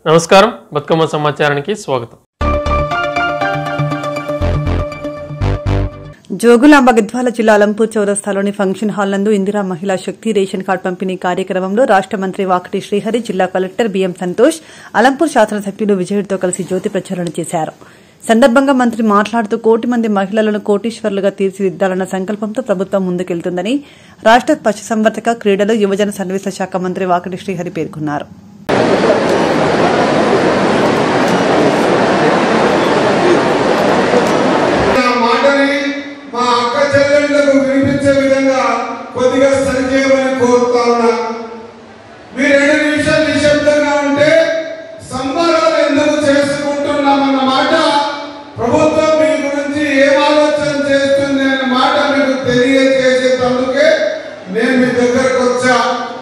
నమస్కారం బతుకమ్మ సమాచారానికి స్వాగతం. జోగులాంబ గద్వాల జిల్లా అలంపూర్ చౌరస్తాలోని ఫంక్షన్ హాల్ నందు ఇందిరా మహిళా శక్తి రేషన్ కార్డు పంపిణీ కార్యక్రమంలో రాష్ట మంత్రి వాకటి శ్రీహరి, జిల్లా కలెక్టర్ బిఎం సంతోష్, అలంపూర్ శాసనసభ్యులు విజయుడితో కలిసి జ్యోతి ప్రచారణ చేశారు. సందర్భంగా మంత్రి మాట్లాడుతూ కోటి మంది మహిళలను కోటీశ్వరులుగా తీర్చిదిద్దాలన్న సంకల్పంతో ప్రభుత్వం ముందుకెళ్తుందని రాష్ట పశుసంవర్ధక, క్రీడలు, యువజన సర్వీసుల శాఖ మంత్రి వాకటి శ్రీహరి పేర్కొన్నారు. కొద్దిగా సరిచేయమని కోరుతా ఉన్నా. మీరు 2 నిమిషాలు నిశ్శబ్దంగా ఉంటే సంబరాలు ఎందుకు చేసుకుంటున్నామన్న మాట, ప్రభుత్వం మీ గురించి ఏం ఆలోచన చేస్తుంది అన్న మాట మీకు తెలియజేసేందుకే నేను మీ దగ్గరకు వచ్చా.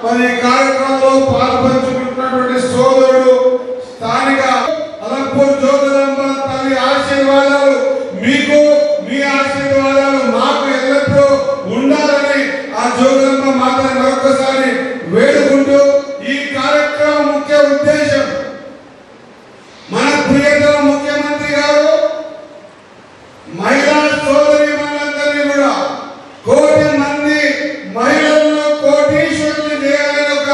మరి ఈ కార్యక్రమంలో పాల్పంచుకుంటున్నటువంటి సోదరుడు, స్థానిక అలంపూర్ జోగులాంబ తల్లి ఆశీర్వాదాలు మీకు, మీ ఆశీర్వాదాలు మాకు ఎల్లప్పుడూ ఉండాలని ఆ జోగులాంబ మాతని మరొకసారి వేడుకుంటూ, ఈ కార్యక్రమం ముఖ్య ఉద్దేశం మన ప్రియతమ ముఖ్యమంత్రి గారు మహిళా సోదరి మనందరినీ కూడా కోటి మంది మహిళలను కోటీశ్వరులు చేయాలని ఒక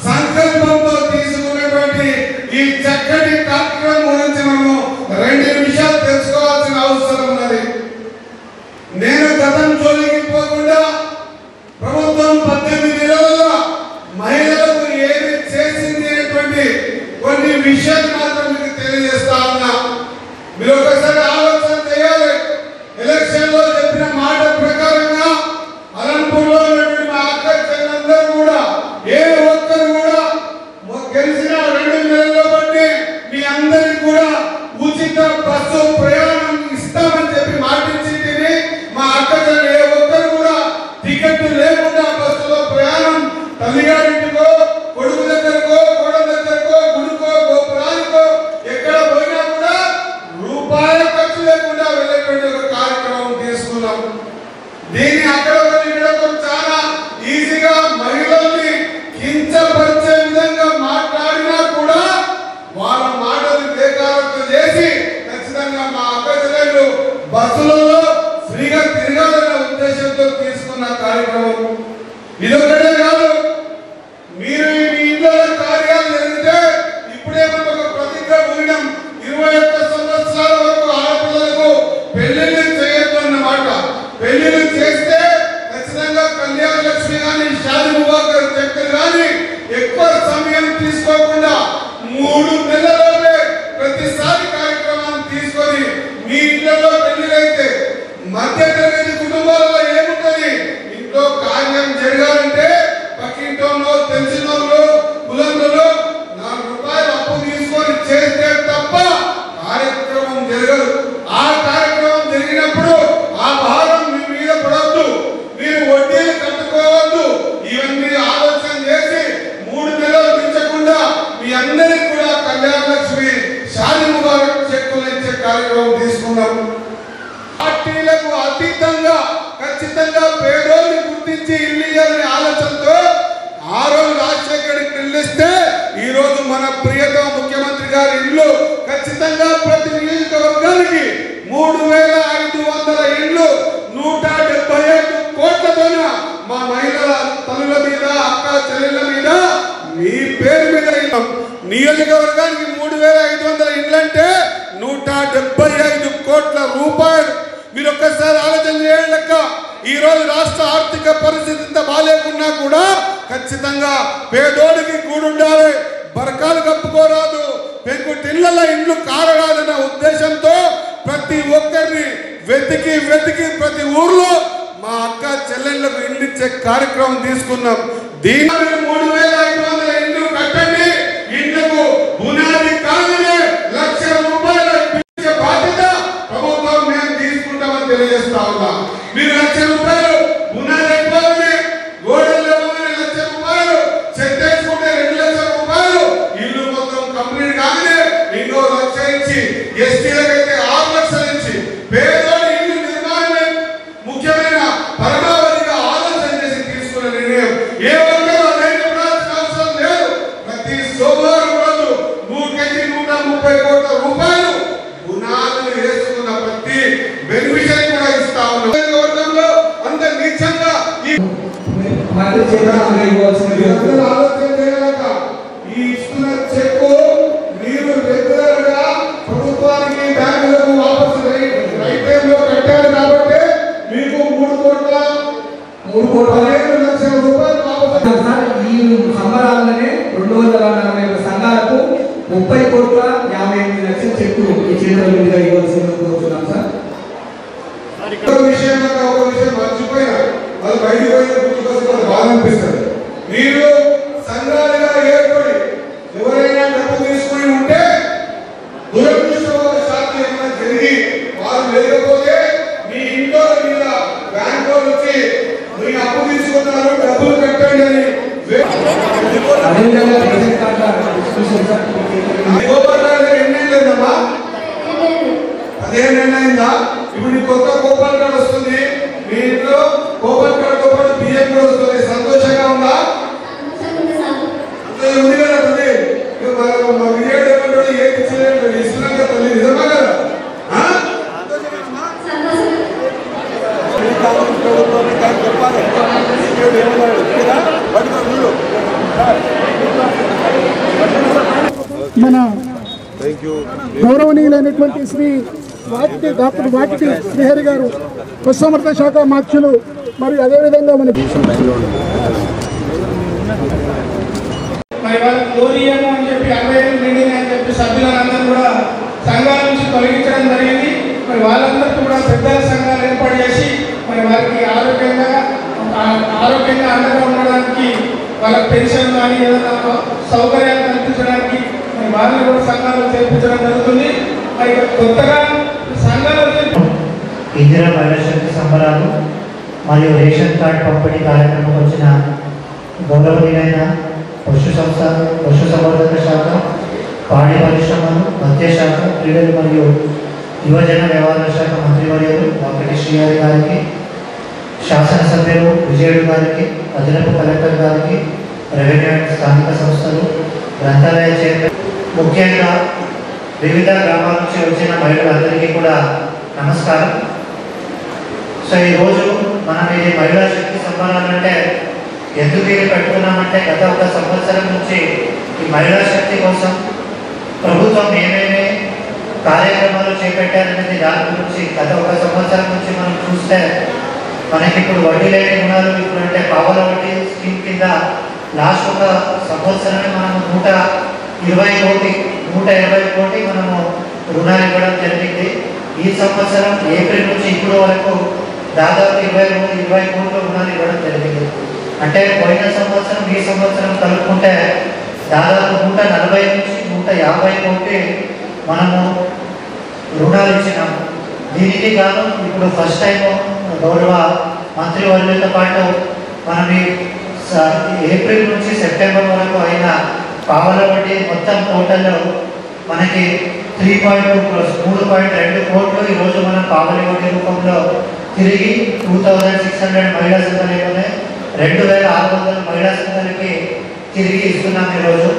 సంకల్పంతో తీసుకున్నటువంటి ఈ చక్కటి కార్యక్రమం గురించి మనము 2 నిమిషాలు తెలుసుకోవాల్సిన అవసరం ఉన్నది. నేను గతం జోలికి పోకుండా ప్రభుత్వం 18 నెలలుగా మహిళలకు ఏమి చేసింది అనేటువంటి కొన్ని విషయాలు మాత్రం మీకు తెలియజేస్తా ఉన్నా. మీరు ఒకసారి ఆలోచన చేయాలి. ఎలక్షన్ లో చెప్పిన మాట ప్రకారంగా అలంపూర్లో ఉన్నటువంటి మా అక్క చెల్లెలందరూ కూడా ఏ ఒక్కరు కూడా గెలిచిన 2 నెలల్లో బట్టి మీ అందరికి కూడా ఉచిత బస్సు ప్రయాణం ఇస్తామని చెప్పి మాటించింది. మా అక్క చెల్లెలు ఏ ఒక్కరు కూడా టికెట్ లేకుండా బస్సులో ప్రయాణం తల్లిగారింటికో, కొడుకు దగ్గరకో, కోడల దగ్గరకో, గుడికో, గోపురానికో ఎక్కడ పోయినా కూడా రూపాయల ఖర్చు లేకుండా వెళ్ళేటువంటి ఒక కార్యక్రమం తీసుకున్నాం. దీన్ని అక్కడ ఇక్కడ చాలా ఈజీగా మహిళల్ని కించపరిచే విధంగా మాట్లాడినా కూడా వాళ్ళ మాటలు బేఖాతరు చేసి ఖచ్చితంగా మా అక్క చెల్లెలు బస్సులలో ఫ్రీగా తిరగాలన్న ఉద్దేశంతో తీసుకున్న కార్యక్రమం. ఇదొక్కటే కాదు, మీరు మీ ఇంట్లో కార్యాలు జరిగితే ఇప్పుడే మనం ఒక ప్రతిజ్ఞ ఊరినాం. 21 సంవత్సరాల వరకు ఆడపిల్లలకు పెళ్లిళ్ళు చేయొద్దు అన్నమాట. పెళ్లిళ్ళు చేస్తే ఖచ్చితంగా కళ్యాణ లక్ష్మి కానీ, షాదీ ముబారక్ చెక్కులు కానీ ఎక్కువ సమయం తీసుకోకుండా 3 నెలల్లోనే ప్రతిసారి కార్యక్రమాన్ని తీసుకొని మీ ఇంట్లో పెళ్లిళ్ళైతే మధ్యతరగతి కుటుంబాలలో ఏముంటది, ఇంట్లో కార్యం జరగాలంటే పక్కింటోనో, తెలిసిన వాళ్ళు, కులంలో 4 రూపాయలు అప్పు తీసుకొని చేస్తే తప్ప కార్యక్రమం జరగదు. ఆ కార్యక్రమం జరిగినప్పుడు ఆ భారం మీ మీద పడవద్దు, మీరు వడ్డీలు కట్టుకోవద్దు. ఇవన్నీ ఆలోచన చేసి 3 నెలలు మించకుండా మీ అందరికి కూడా కళ్యాణ లక్ష్మి, షాదీ ముబారక్ చెక్కులు ఇచ్చే కార్యక్రమం తీసుకున్నాం. పార్టీలకు అతీతంగా ఖచ్చితంగా పేదోళ్ళని గుర్తించి ఇల్లు ఇవ్వాలనే ఆలోచనతో ఆ రోజు రాజశేఖరుడికి ఇల్లు ఇస్తే ఈ రోజు మన ప్రియతమ ముఖ్యమంత్రి గారి ఇల్లు ఖచ్చితంగా ప్రతి నియోజకవర్గానికి 3500 ఇళ్ళు 175 కోట్లతోన మా మహిళల తల్లుల మీద, అక్క చెల్లెళ్ళ మీద, మీ పేరు మీద నియోజకవర్గానికి 3500 ఇళ్ళు అంటే 175 కోట్ల రూపాయలు. మీరు ఒక్కసారి ఆలోచన చేయండి. ఈ రోజు రాష్ట్ర ఆర్థిక పరిస్థితి ఇంత బాగాలేకున్నా కూడా ఖచ్చితంగా పేదోడికి కూడుండాలి, బరకాలు కప్పుకోరాదు, పెంకుటిళ్ళ ఇండ్లు కారరాదన్న ఉద్దేశంతో ప్రతి ఒక్కరిని వెతికి ప్రతి ఊర్లో మా అక్క చెల్లెళ్లకు ఇల్లు ఇచ్చే కార్యక్రమం తీసుకున్నాం. దీని 3500 ఇల్లు కట్టండి. ఇండ్లకు పునాది కాగానే 1,00,000 రూపాయలు ఇచ్చే బాధ్యత ప్రభుత్వం మేము తీసుకుంటామని తెలియజేస్తా ఉన్నా. మీరు 1,00,000 రూపాయలు పునాది అయిపోగానే, గోడలు ఇవ్వగానే 1,00,000 రూపాయలు, చెత్తేసుకుంటే 2,00,000 రూపాయలు, ఇల్లు మొత్తం కంప్లీట్ కాగానే ఇంకో 1,00,000 ఇచ్చి, ఎస్టీలకైతే 6 లక్షలు ఇచ్చి పేదోడి ఇల్లు నిర్మాణమే ముఖ్యమైన పరమావధిగా ఆలోచన చేసి తీసుకున్న నిర్ణయం. ఏ ఒక్కరు ఆలోచన చేయలేక ఈ ఇస్తున్న చెక్కు మీరు రెగ్యులర్ గా ప్రభుత్వానికి బ్యాంకులకు వాపసు రైట్ టైంలో కట్టారు కాబట్టి మీకు 3,15 లక్షల రూపాయలు వాపసు. ఈ సంబరాలనే 241 సంఘాలకు 30,58,00,000 చెక్కు ఈ చేతుల మీదుగా ఇవ్వాల్సిందిగా కోరుతున్నాం సార్. ఒక విషయం మర్చిపోయినా వాళ్ళు బయటికి పోయిన గుర్తుకొస్తే వాళ్ళకి బాధ అనిపిస్తుంది. మీరు సంఘాలుగా ఏర్పడి ఎవరైనా డబ్బు తీసుకుని ఉంటే దురదృష్టవశాత్తు ఏమైనా జరిగి వారు లేకపోతే మీ ఇంట్లో మీద బ్యాంకు వచ్చి మీ అప్పు తీసుకున్నారు డబ్బులు కట్టండి అని అదేవిధంగా రేషన్ కార్డుల డిస్ట్రిబ్యూషన్ సార్. ఎన్నేళ్ళమ్మా 15 ఏళ్ళైందా? ఇప్పుడు నీ కొత్త కూపన్ కార్డు వస్తుంది, మీ ఇంట్లో కూపన్ కార్డుతో పాటు బియ్యం కూడా వస్తుంది. సంతోషంగా ఉందా? ఉంది కదా తల్లి. మా విజయవాడ ఏమంటాడు ఏది ఇచ్చలేదు ఇస్తున్నాం కదా తల్లి, నిజమా కదా? మన గౌరవనీయులైనటువంటి శ్రీ డాక్టర్ వాకిటి శ్రీహరి గారు పశుసంవర్ధక శాఖ మార్చులు మరియు అదేవిధంగా మన మరి వాళ్ళకి కోరియాము అని చెప్పి 65 నిండిని అని చెప్పి సభ్యులందరూ కూడా సంఘాల నుంచి తొలగించడం జరిగింది. మరి వాళ్ళందరికీ కూడా పెద్దల సంఘాలు ఏర్పాటు చేసి మరి వారికి ఆరోగ్యంగా అండగా ఉండడానికి వాళ్ళ పెన్షన్ కానీ ఏదైనా సౌకర్యాలు కల్పించడానికి మరి వాళ్ళని కూడా సంఘాలు చేర్పించడం జరుగుతుంది. మరి కొత్తగా సంఘాలు ఇందిరా మహిళా శక్తి సంబరాలు మరియు రేషన్ కార్డు పంపిణీ కార్యక్రమం వచ్చిన గౌరవనీయులైన పశుసంవర్ధక శాఖ, పాడి పరిశ్రమలు, మత్స్య శాఖ, క్రీడలు మరియు యువజన వ్యవహారాల శాఖ మంత్రివర్యులు వాకిటి శ్రీహరి గారికి, శాసనసభ్యులు విజయుడు గారికి, అదనపు కలెక్టర్ గారికి, రెవెన్యూ అండ్ స్థానిక సంస్థలు, గ్రంథాలయ చైర్మన్, ముఖ్యంగా వివిధ గ్రామాల నుంచి వచ్చిన మహిళలందరికీ కూడా నమస్కారం. సో ఈరోజు మనం ఇది మహిళా శక్తి సంబరాలంటే ఎందుకు ఇది పెట్టుకున్నామంటే గత 1 సంవత్సరం నుంచి ఈ మహిళా శక్తి కోసం ప్రభుత్వం ఏమేమి కార్యక్రమాలు చేపట్టారనేది దాని గురించి గత 1 సంవత్సరం నుంచి మనం చూస్తే మనకి ఇప్పుడు వడ్డీ లేని రుణాలు ఇప్పుడు అంటే పావల వడ్డీ స్కీమ్ కింద లాస్ట్ 1 సంవత్సరమే మనము 120 కోటి మనము రుణాలు ఇవ్వడం జరిగింది. ఈ సంవత్సరం ఏప్రిల్ నుంచి ఇప్పుడు వరకు దాదాపు 20 కోట్ల రుణాలు ఇవ్వడం జరిగింది. అంటే పోయిన సంవత్సరం ఈ సంవత్సరం కలుపుకుంటే దాదాపు 140 నుంచి 150 కోట్లు మనము రుణాలు ఇచ్చినాము. దీనికి గాను ఇప్పుడు ఫస్ట్ టైం గౌరవ మంత్రివర్యులతో పాటు మనం ఏప్రిల్ నుంచి సెప్టెంబర్ వరకు అయిన పావల వడ్డీ మొత్తం టోటల్లో మనకి 3.2 crores 3.2 కోట్లు ఈరోజు మనం పావల వడ్డీ రూపంలో తిరిగి 2600 మహిళా సంఘాలలోనే 2600 మహిళా సంఘాలకి తిరిగి ఇస్తున్నాం ఈరోజు.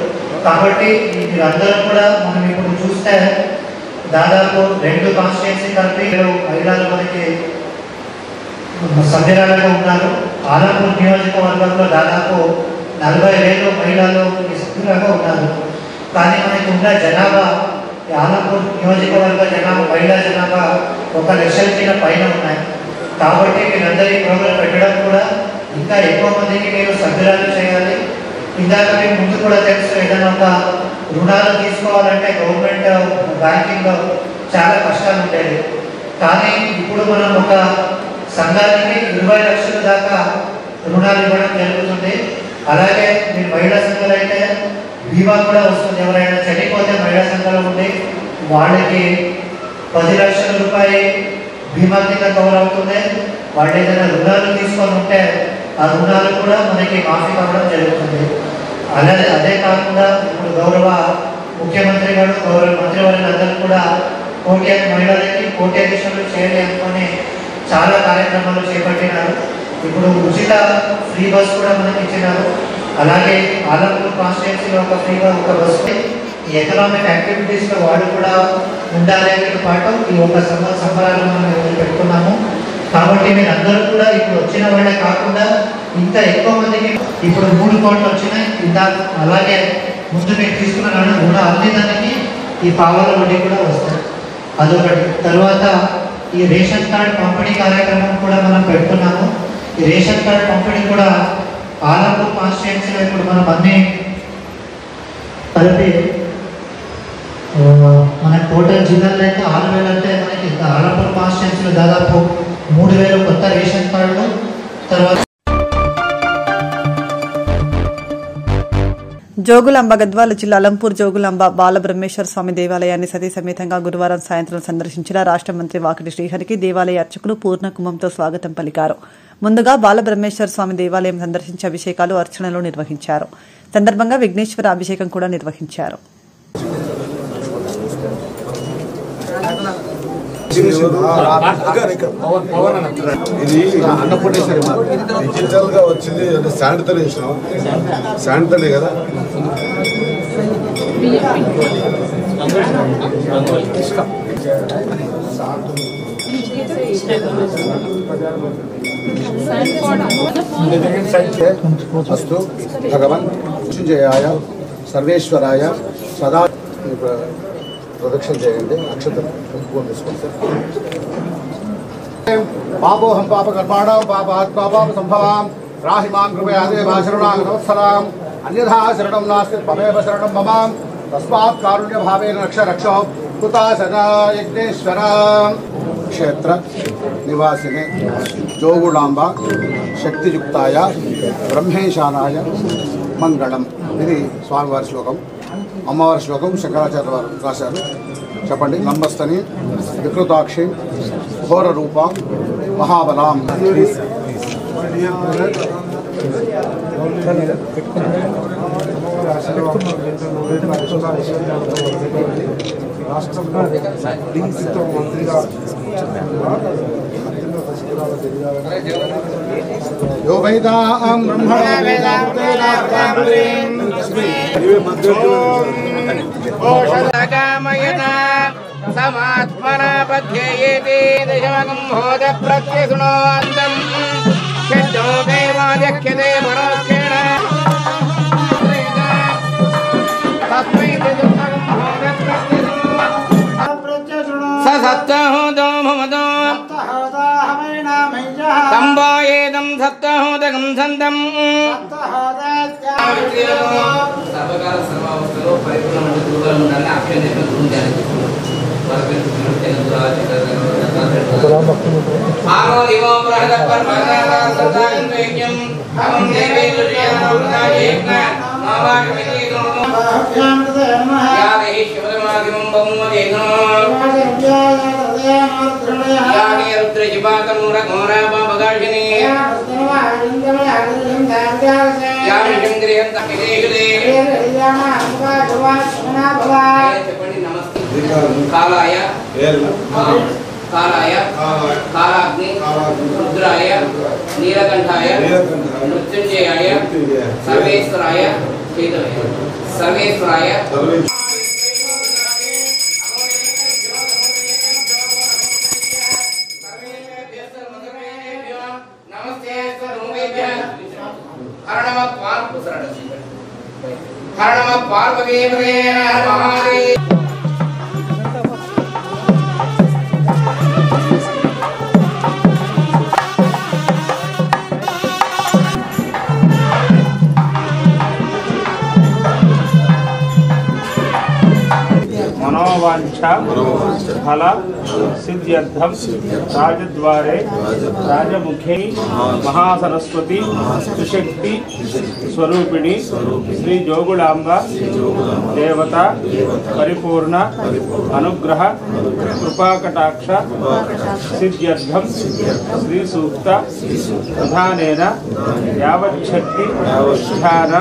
కాబట్టి మీరందరూ కూడా మనం ఇప్పుడు చూస్తే దాదాపు 2 కాన్స్టిట్యున్సీ కలిపి మహిళలు మనకి సభ్యురాలుగా ఉన్నారు. ఆలంపూర్ నియోజకవర్గంలో దాదాపు 40,000 మహిళలు సభ్యులుగా ఉన్నారు. కానీ మనకి ఉన్న జనాభా ఆలంపూర్ నియోజకవర్గ జనాభా మహిళా జనాభా 1,00,000 పైన ఉన్నాయి. కాబట్టి మీరందరూ ఈ ప్రోగ్రాం పెట్టడం కూడా ఇంకా ఎక్కువ మందికి మీరు సభ్యురాలు చేయాలి. ఇందాక మీకు ముందు కూడా తెలుసు ఏదైనా ఒక రుణాలు తీసుకోవాలంటే గవర్నమెంట్ బ్యాంకింగ్లో చాలా కష్టాలు ఉండేది. కానీ ఇప్పుడు మనం ఒక సంఘానికి 20 లక్షల దాకా రుణాలు ఇవ్వడం జరుగుతుంది. అలాగే మీరు మహిళా సంఘాలు అయితే బీమా కూడా వస్తుంది. ఎవరైనా చనిపోతే మహిళా సంఘాలు ఉండి వాళ్ళకి 10 లక్షల రూపాయలు బీమా కింద కవర్ అవుతుంది. వాళ్ళు ఏదైనా రుణాలు తీసుకొని ఉంటే ఆ రుణాలు కూడా మనకి మాఫీ కావడం జరుగుతుంది. అలాగే అదే కాకుండా ఇప్పుడు గౌరవ ముఖ్యమంత్రి గారు గౌరవ మంత్రివర్యులందరూ కూడా మహిళలకి కోట్యాధీశులు చేయాలి అనుకొని చాలా కార్యక్రమాలు చేపట్టినారు. ఇప్పుడు ఉచిత ఫ్రీ బస్ కూడా మనకి ఇచ్చినారు. అలాగే ఆలంపూర్ కాన్స్టిట్యున్సీలో ఒక బస్ ఈ ఎకనామిక్ యాక్టివిటీస్లో వాళ్ళు కూడా ఉండాలి పాటు ఈ 1 సంబరాలు మనం పెట్టుకున్నాము. కాబట్టి మీరందరూ కూడా ఇప్పుడు వచ్చిన వాళ్ళే కాకుండా ఇంకా ఎక్కువ మందికి ఇప్పుడు 3 కోట్లు వచ్చినాయి. ఇంకా అలాగే ముందు మీరు తీసుకున్న కూడా అన్ని దానికి ఈ పావల వడ్డీ కూడా వస్తుంది. అదొకటి. తర్వాత ఈ రేషన్ కార్డ్ పంపిణీ కార్యక్రమం కూడా మనం పెడుతున్నాము. ఈ రేషన్ కార్డ్ పంపిణీ కూడా ఆలంపూర్ కాన్స్టిట్యుయెన్సీలో ఇప్పుడు మనం అన్ని కలిపి మన టోటల్ జిల్లాలో అయితే 6,000 అంటే మనకి ఆలంపూర్ కాన్స్టిట్యుయెన్సీలో దాదాపు 3,000 కొత్త రేషన్ కార్డులు. తర్వాత జోగులాంబ గద్వాల జిల్లా అలంపూర్ జోగులాంబ బాలబ్రహ్మేశ్వర స్వామి దేవాలయాన్ని సతీ సమేతంగా గురువారం సాయంత్రం సందర్శించిన రాష్ట మంత్రి వాకిటి శ్రీహరికి దేవాలయ అర్చకులు పూర్ణకుంభంతో స్వాగతం పలికారు. ముందుగా బాలబ్రహ్మేశ్వర స్వామి దేవాలయం సందర్శించి అభిషేకాలు అర్చనలు నిర్వహించారు. సందర్భంగా విఘ్నేశ్వర అభిషేకం కూడా నిర్వహించారు. ఇది అన్నపూర్ణేశ్వరి డిజిటల్ గా వచ్చింది అంటే శానిటరీ ఇష్టం శానిటరీ కదా. అస్తు భగవన్ మృత్యుంజయాయ సర్వేశ్వరాయ సదా ప్రదక్షిణ చేయండి. నక్షత్రం తీసుకోండి సార్. పాపోహం పాప కర్మాణం పాపాత్ పాపాప సంభవాం రాహి మాం కృపయా దేవా శరణాగత వత్సలాం అన్యథా శరణం నాస్తి త్వమేవ శరణం మమ తస్మాత్ కారుణ్య భావేన రక్ష రక్షో కృతాసన యజ్ఞేశ్వర. క్షేత్ర నివాసిని జోగులాంబ శక్తియుక్తాయ బ్రహ్మేశానాయ మంగళం. ఇది స్వామివారి శ్లోకం. అమ్మవారి శ్లోకం శంకరాచార్య వారు రాశారు. చెప్పండి. లంబస్తని వికృతాక్షి ఘోర రూప మహాబలాం. యో వేదాం సమాత్మనా పధ్యేయేతే దశమగం హోద ప్రత్యశృణోంతం షడ్డో దేవాద్యఖ్యతే పరోక్షేణ తస్మై దశమగం హోద ప్రత్యశృణో ససత్తహోదో భవదో సంభాయేదం సత్తహోదకం సంతం సర్వకాల సర్వావస్థలో పరిపూర్ణమైన గురువుగా ఉండాలని అభ్యర్థించిన కాలాయ కాలాయ కాలాగ్ని రుద్రాయ నీలకంఠాయ మృత్యుంజయాయ సర్వేశ్వరాయ సర్వేశ్వరాయ హర నమ పార్వతీపదే హర మహాదేవ. మనోవాంఛ ఫల సిద్ధ్యర్థం రాజద్వారే రాజముఖే మహాసరస్వతి సుశక్తి స్వరూపిణి శ్రీ జోగులాంబ దేవత పరిపూర్ణ అనుగ్రహ కృపాకటాక్ష సిద్ధ్యర్థం శ్రీ సూక్త ప్రధానేన యావచ్చక్తి ధ్యాన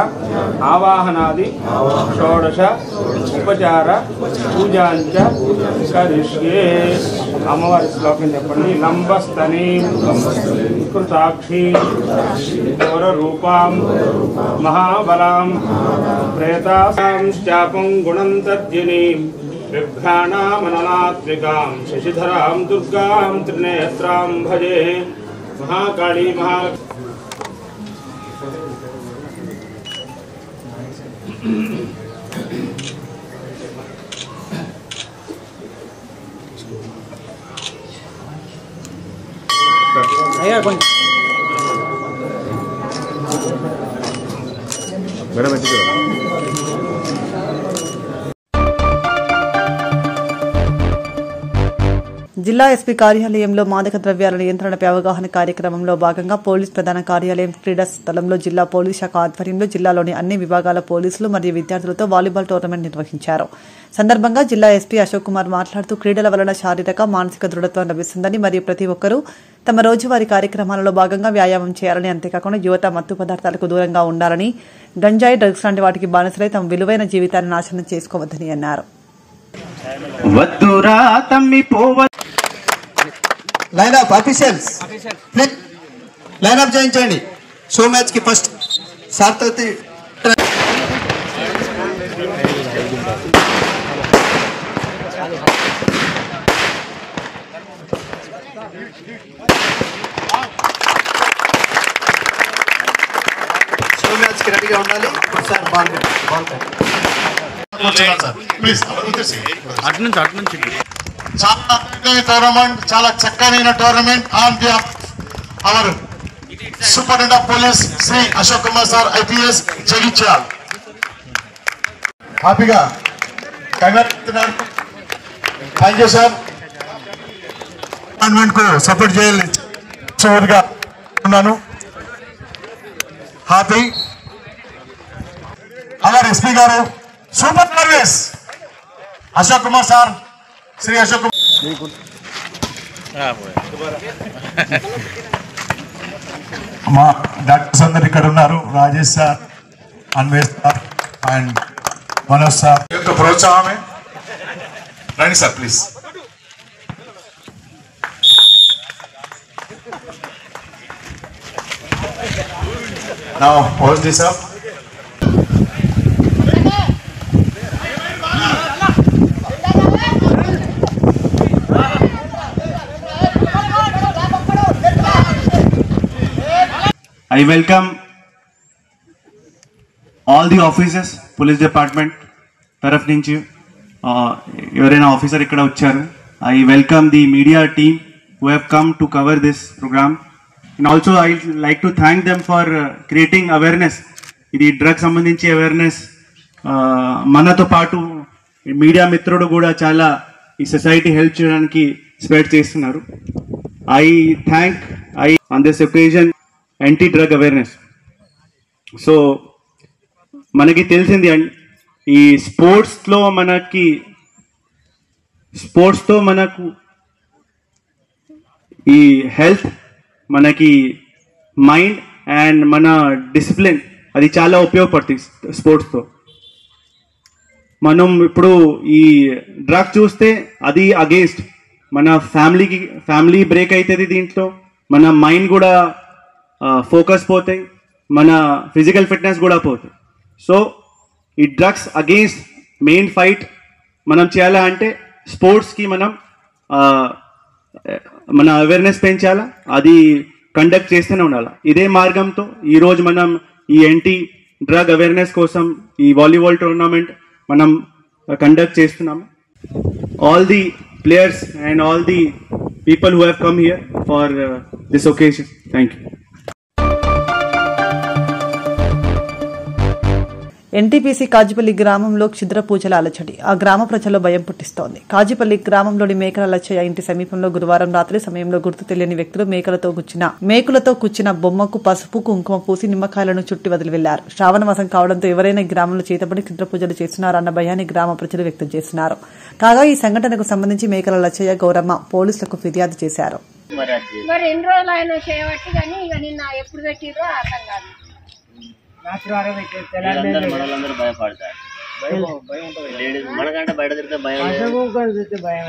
ఆవాహనాది షోడశ ఉపచార పూజాంచ కరిష్యే. అమ్మవారి శ్లోకం చెప్పండి. లంబస్తని కృతాక్షి ఘోర రూపాం మహాబలాం ప్రేతాసాం శాపం గుణం తర్జిని बिभ्राणामननात्मिकां शशिधरां दुर्गां त्रिनेत्रां भजे महाकाली జిల్లా ఎస్పీ కార్యాలయంలో మాదక ద్రవ్యాల నియంత్రణపై అవగాహన కార్యక్రమంలో భాగంగా పోలీస్ ప్రధాన కార్యాలయం క్రీడా స్థలంలో జిల్లా పోలీస్ శాఖ ఆధ్వర్యంలో జిల్లాలోని అన్ని విభాగాల పోలీసులు మరియు విద్యార్థులతో వాలీబాల్ టోర్నమెంట్ నిర్వహించారు. సందర్భంగా జిల్లా ఎస్పీ అశోక్ కుమార్ మాట్లాడుతూ క్రీడల వలన శారీరక మానసిక దృఢత్వం లభిస్తుందని మరియు ప్రతి ఒక్కరూ తమ రోజువారీ కార్యక్రమాలలో భాగంగా వ్యాయామం చేయాలని, అంతేకాకుండా యువత మత్తు పదార్థాలకు దూరంగా ఉండాలని, గంజాయి డ్రగ్స్ లాంటి వాటికి బానిసలై తమ విలువైన జీవితాన్ని నాశనం చేసుకోవద్దని అన్నారు. Line up officials line up చేయించండి. షో మ్యాచ్ కి ఫస్ట్ సార్థతి షో మ్యాచ్ కి రెడీగా ఉండాలి. సార్ బాల్ ప్లీజ్ చాలా టోర్నమెంట్, చాలా చక్కనైన tournament on behalf our superintendent of police Shri Ashok Kumar sir IPS Jagtial హ్యాపీగా congratulation. Thank you sir. Government కు సపోర్ట్ చేయాలి సోదరుగా ఉన్నాను. హ్యాపీ అవర్ ఎస్పీ గారు super service Ashok Kumar sir, Shri Ashok మా డాక్టర్స్ అందరు ఇక్కడ ఉన్నారు. Rajesh sir, Anvesh sir and Manoj sir యొక్క ప్రోత్సాహమే. రండి sir please. Now hold this up. I welcome all the officers, police department taraf nunchi evaraina officer ikkada vacharu. I welcome the media team who have come to cover this program, and also I like to thank them for creating awareness. Idi drug sambandhinchi awareness manato paatu media mitrudu kuda chaala ee society help cheyadaniki spread chestunnaru. I thank on this occasion anti drug awareness. So మనకి తెలిసింది ఈ స్పోర్ట్స్తో మనకు ఈ health, మనకి mind and మన discipline అది చాలా ఉపయోగపడుతుంది స్పోర్ట్స్తో. మనం ఇప్పుడు ఈ డ్రగ్ చూస్తే అది అగేన్స్ట్ మన ఫ్యామిలీ బ్రేక్ అవుతుంది. దీంట్లో మన మైండ్ కూడా ఫోకస్ పోతాయి, మన ఫిజికల్ ఫిట్నెస్ కూడా పోతాయి. సో ఈ డ్రగ్స్ అగెయిన్స్ట్ మెయిన్ ఫైట్ మనం చేయాలా అంటే స్పోర్ట్స్కి మనం మన అవేర్నెస్ పెంచాలా, అది కండక్ట్ చేస్తూనే ఉండాలి. ఇదే మార్గంతో ఈరోజు మనం ఈ యాంటీ డ్రగ్ అవేర్నెస్ కోసం ఈ వాలీబాల్ టోర్నమెంట్ మనం కండక్ట్ చేస్తున్నాము. All the players and all the people who have come here for this occasion, thank you. NTPC Kajipalli గ్రామంలో క్షుద్ర పూజల అలచడి ఆ గ్రామ ప్రజల్లో భయం పుట్టిస్తోంది. కాజిపల్లి గ్రామంలోని మేకల లచ్చయ్య ఇంటి సమీపంలో గురువారం రాత్రి సమయంలో గుర్తు తెలియని వ్యక్తులు మేకులతో కూర్చిన బొమ్మకు పసుపు కుంకుమ పూసి నిమ్మకాయలను చుట్టి వదిలి వెళ్లారు. శ్రావణమాసం కావడంతో ఎవరైనా గ్రామంలో చేతబడి క్షుద్ర పూజలు చేస్తున్నారన్న భయాన్ని గ్రామ ప్రజలు వ్యక్తం చేస్తున్నారు. కాగా ఈ సంఘటనకు సంబంధించి మేకల లచ్చయ్య గౌరమ్మ పోలీసులకు ఫిర్యాదు చేశారు. మరి ఎన్ని రోజులు ఆయన చేయబట్టి కానీ ఇక నిన్న ఎప్పుడు పెట్టిరో అర్థం కాదు. భయపడతారు. లేడీస్ మనకంటే బయట తిరిగితే భయం,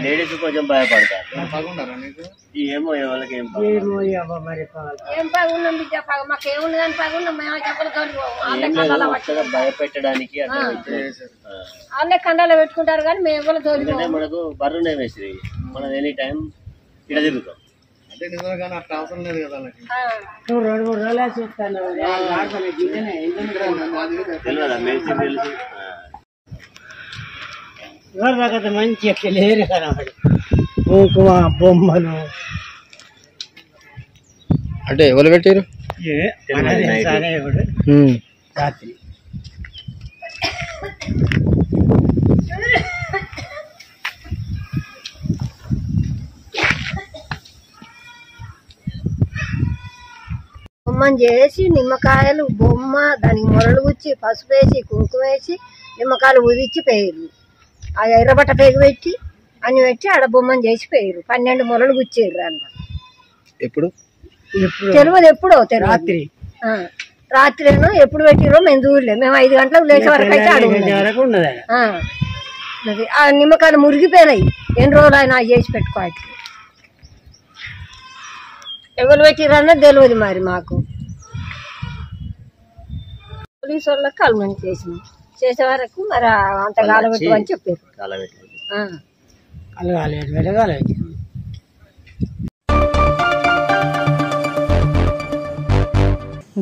లేడీస్ కొంచెం భయపడతారు. ఏమో వాళ్ళకి ఏం భయపెట్టడానికి వాళ్ళే కండాలో పెట్టుకుంటారు కానీ మేము ఎవరు తోలి మనకు బర్రునే వేసి మనం ఎనీ టైం ఇక్కడ తిరుగుతాం. నువ్వు 2-3 రోజులు చూస్తాను ఎవరి మంచి లేరు కదా కుంకుమ బొమ్మలు అంటే ఎవరు పెట్టారు రాత్రి బొమ్మను చేసి నిమ్మకాయలు బొమ్మ దానికి మొరలు గుచ్చి పసుపు వేసి కుంకుమ వేసి నిమ్మకాయలు ఉదిచ్చి పేరు ఆ ఎర్రబట్ట పేగు పెట్టి అన్ని పెట్టి ఆడ బొమ్మను చేసి పేరు 12 మొరలు గుచ్చేరు అన్న. ఎప్పుడు తెలియదు ఎప్పుడో రాత్రి రాత్రిను ఎప్పుడు పెట్టిరో మేము చూడలేదు. మేము 5 గంటలకు లేచే వరకు అయితే ఆ నిమ్మకాయలు మురిగిపోయినాయి. ఎన్ని రోజులు అయినా చేసి పెట్టుకోవాలి. ఎవరు పెట్టిరన్నా తెలియదు మరి మాకు. పోలీసు వాళ్ళకి కల్మెంట్ చేసే వరకు మరి అంత కాలబెట్టు అని చెప్పారు.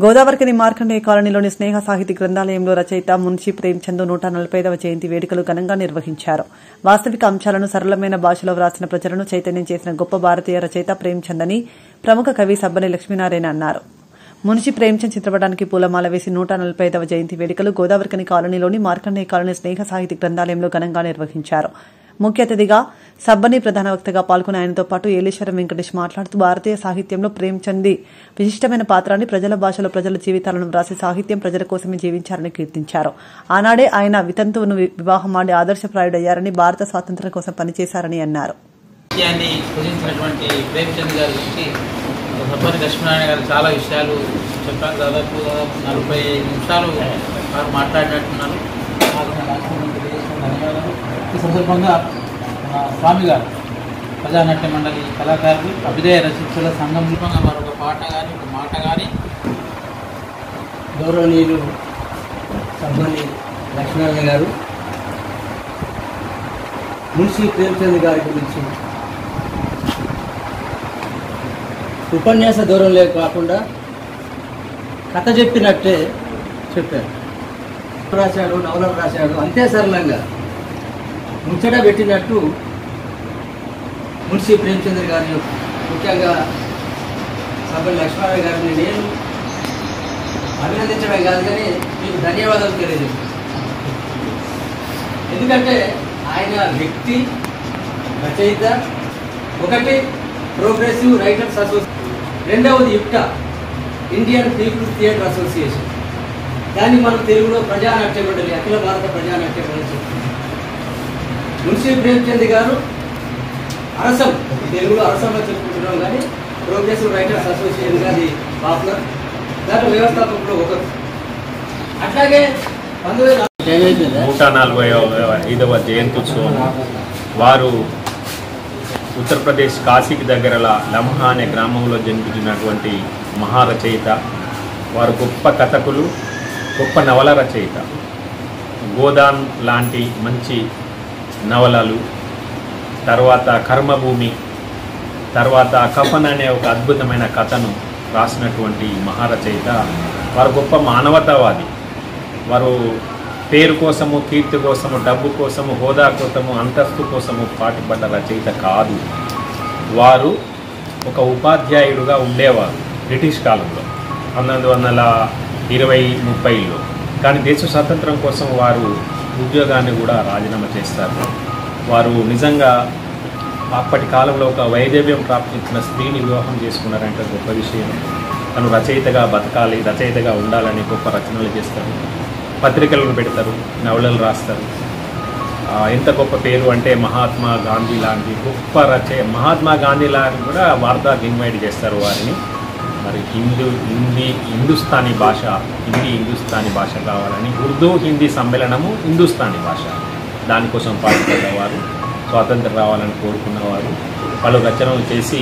గోదావరికని మార్కండేయ కాలనీలోని స్నేహ సాహితీ గ్రంథాలయంలో రచయిత మున్షి ప్రేమ్చంద్ 145వ జయంతి వేడుకలు ఘనంగా నిర్వహించారు. వాస్తవిక అంశాలను సరళమైన భాషలో వ్రాసిన ప్రజలను చైతన్యం చేసిన గొప్ప భారతీయ రచయిత ప్రేమ్చంద్ అని ప్రముఖ కవి సబ్బని లక్ష్మీనారాయణ అన్నారు. మున్షి ప్రేమ్చంద్ చిత్రపటానికి పూలమాల వేసి 145వ జయంతి వేడుకలు గోదావరికని కాలనీలోని మార్కండేయ కాలనీ స్నేహ సాహితీ గ్రంథాలయంలో ఘనంగా నిర్వహించారు. ముఖ్య అతిథిగా సబ్బని ప్రధాన వక్తగా పాల్గొన్న ఆయనతో పాటు ఏలేశ్వరం వెంకటేష్ మాట్లాడుతూ భారతీయ సాహిత్యంలో ప్రేమ్చంద్ విశిష్టమైన పాత్రాన్ని ప్రజల భాషలో ప్రజల జీవితాలను వ్రాసి సాహిత్యం ప్రజల కోసమే జీవించారని కీర్తించారు. ఆనాడే ఆయన వితంతువును వివాహమాడి ఆదర్శప్రాయుడయ్యారని భారత స్వాతంత్ర్యం కోసం పనిచేశారని అన్నారు. సబ్బని లక్ష్మీనారాయణ గారు చాలా విషయాలు చెప్పారు. దాదాపు 45 నిమిషాలు వారు మాట్లాడినట్టున్నారు. ఈ సందర్భంగా స్వామి గారు ప్రజానాట్య మండలి కళాకారులు అభిదయ రచయితల సంఘం రూపంగా మరొక పాట కానీ ఒక మాట కానీ గౌరవనీయులు సబ్బని లక్ష్మీనారాయణ గారు మున్షి ప్రేమ్చంద్ గారి గురించి ఉపన్యాస ధోరణిలో కాకుండా కథ చెప్పినట్టే చెప్పారు. రాశాడు, నవలలు రాశాడు, అంతే సరళంగా ముచ్చట పెట్టినట్టు మున్షి ప్రేమ్చంద్ గారిని ముఖ్యంగా సబ్బని లక్ష్మీనారాయణ గారిని నేను అభినందించడం కాదు కానీ మీకు ధన్యవాదాలు తెలియజేస్తాను. ఎందుకంటే ఆయన వ్యక్తి రచయిత, ఒకటి ప్రోగ్రెసివ్ రైటర్స్ అసోసియేషన్, రెండవది ఇప్టా ఇండియన్ పీపుల్స్ థియేటర్ అసోసియేషన్, దాన్ని మనం తెలుగులో ప్రజానాట్య మండలి, అఖిల భారత ప్రజానాట్య మండలి చెప్తుంది. మున్షి ప్రేమ్చంద్ గారు అరసం, తెలుగులో అరసంలో చెప్పుకుంటున్నాం కానీ ప్రోగ్రెసివ్ రైటర్స్ అసోసియేషన్ గారి పాపులర్, దాంట్లో వ్యవస్థాపకులు ఒకరు. అట్లాగే 145వ జయంత్యుత్సవం వారు ఉత్తరప్రదేశ్ కాశీకి దగ్గరల లంహా అనే గ్రామంలో జన్మించినటువంటి మహారచయిత. వారు గొప్ప కథకులు, గొప్ప నవల రచయిత. గోదాన్ లాంటి మంచి నవలలు, తర్వాత కర్మభూమి, తర్వాత కఫన్ అనే ఒక అద్భుతమైన కథను రాసినటువంటి మహారచయిత. వారు గొప్ప మానవతావాది. వారు పేరు కోసము, కీర్తి కోసము, డబ్బు కోసము, హోదా కోసము, అంతస్తు కోసము పాటుపడ్డ రచయిత కాదు. వారు ఒక ఉపాధ్యాయుడుగా ఉండేవారు బ్రిటిష్ కాలంలో 1920-30లో. కానీ దేశ స్వాతంత్రం కోసం వారు ఉద్యోగాన్ని కూడా రాజీనామా చేస్తారు. వారు నిజంగా అప్పటి కాలంలో ఒక వైదవ్యం ప్రాప్తించిన స్త్రీని వివాహం చేసుకున్నారంటే గొప్ప విషయం. తను రచయితగా బతకాలి, రచయితగా ఉండాలని గొప్ప రచనలు చేస్తారు, పత్రికలను పెడతారు, నవలలు రాస్తారు. ఎంత గొప్ప పేరు అంటే మహాత్మా గాంధీ లాంటి గొప్ప మహాత్మా గాంధీ లాంటి కూడా వార్తాకి ఇన్వైట్ చేస్తారు వారిని. మరి హిందుస్థానీ భాష హిందుస్థానీ భాష కావాలని ఉర్దూ హిందీ సమ్మేళనము హిందుస్థానీ భాష దానికోసం పాటుపడ్డవారు, స్వాతంత్రం రావాలని కోరుకున్నవారు, పలు రచనలు చేసి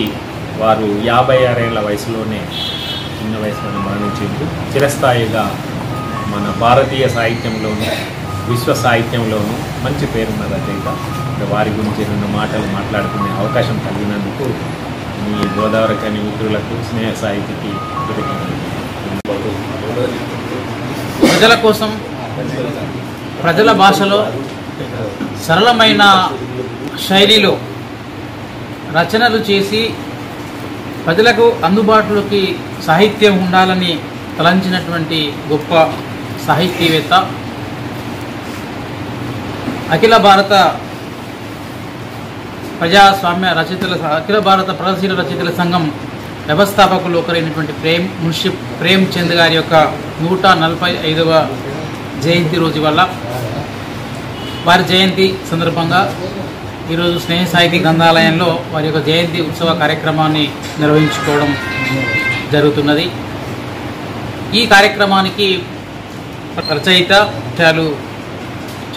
వారు 56 ఏళ్ల వయసులోనే చిన్న వయసులోనే మరణించారు. చిరస్థాయిగా మన భారతీయ సాహిత్యంలోనూ విశ్వ సాహిత్యంలోనూ మంచి పేరున్న రచయిత. వారి గురించి 2 మాటలు మాట్లాడుకునే అవకాశం కలిగినందుకు మీ గోదావరికని మిత్రులకు, స్నేహ సాహితీకి ప్రజల కోసం ప్రజల భాషలో సరళమైన శైలిలో రచనలు చేసి ప్రజలకు అందుబాటులోకి సాహిత్యం ఉండాలని తలంచినటువంటి గొప్ప సాహితీవేత్త, అఖిల భారత ప్రజాస్వామ్య రచయితల అఖిల భారత ప్రగతిశీల రచయితల సంఘం వ్యవస్థాపకులు ఒకరైనటువంటి మున్షి ప్రేమ్ చంద్ గారి యొక్క 145వ జయంతి రోజు వల్ల వారి జయంతి సందర్భంగా ఈరోజు స్నేహ సాహితీ గ్రంథాలయంలో వారి యొక్క జయంతి ఉత్సవ కార్యక్రమాన్ని నిర్వహించుకోవడం జరుగుతున్నది. ఈ కార్యక్రమానికి రచయిత విషయాలు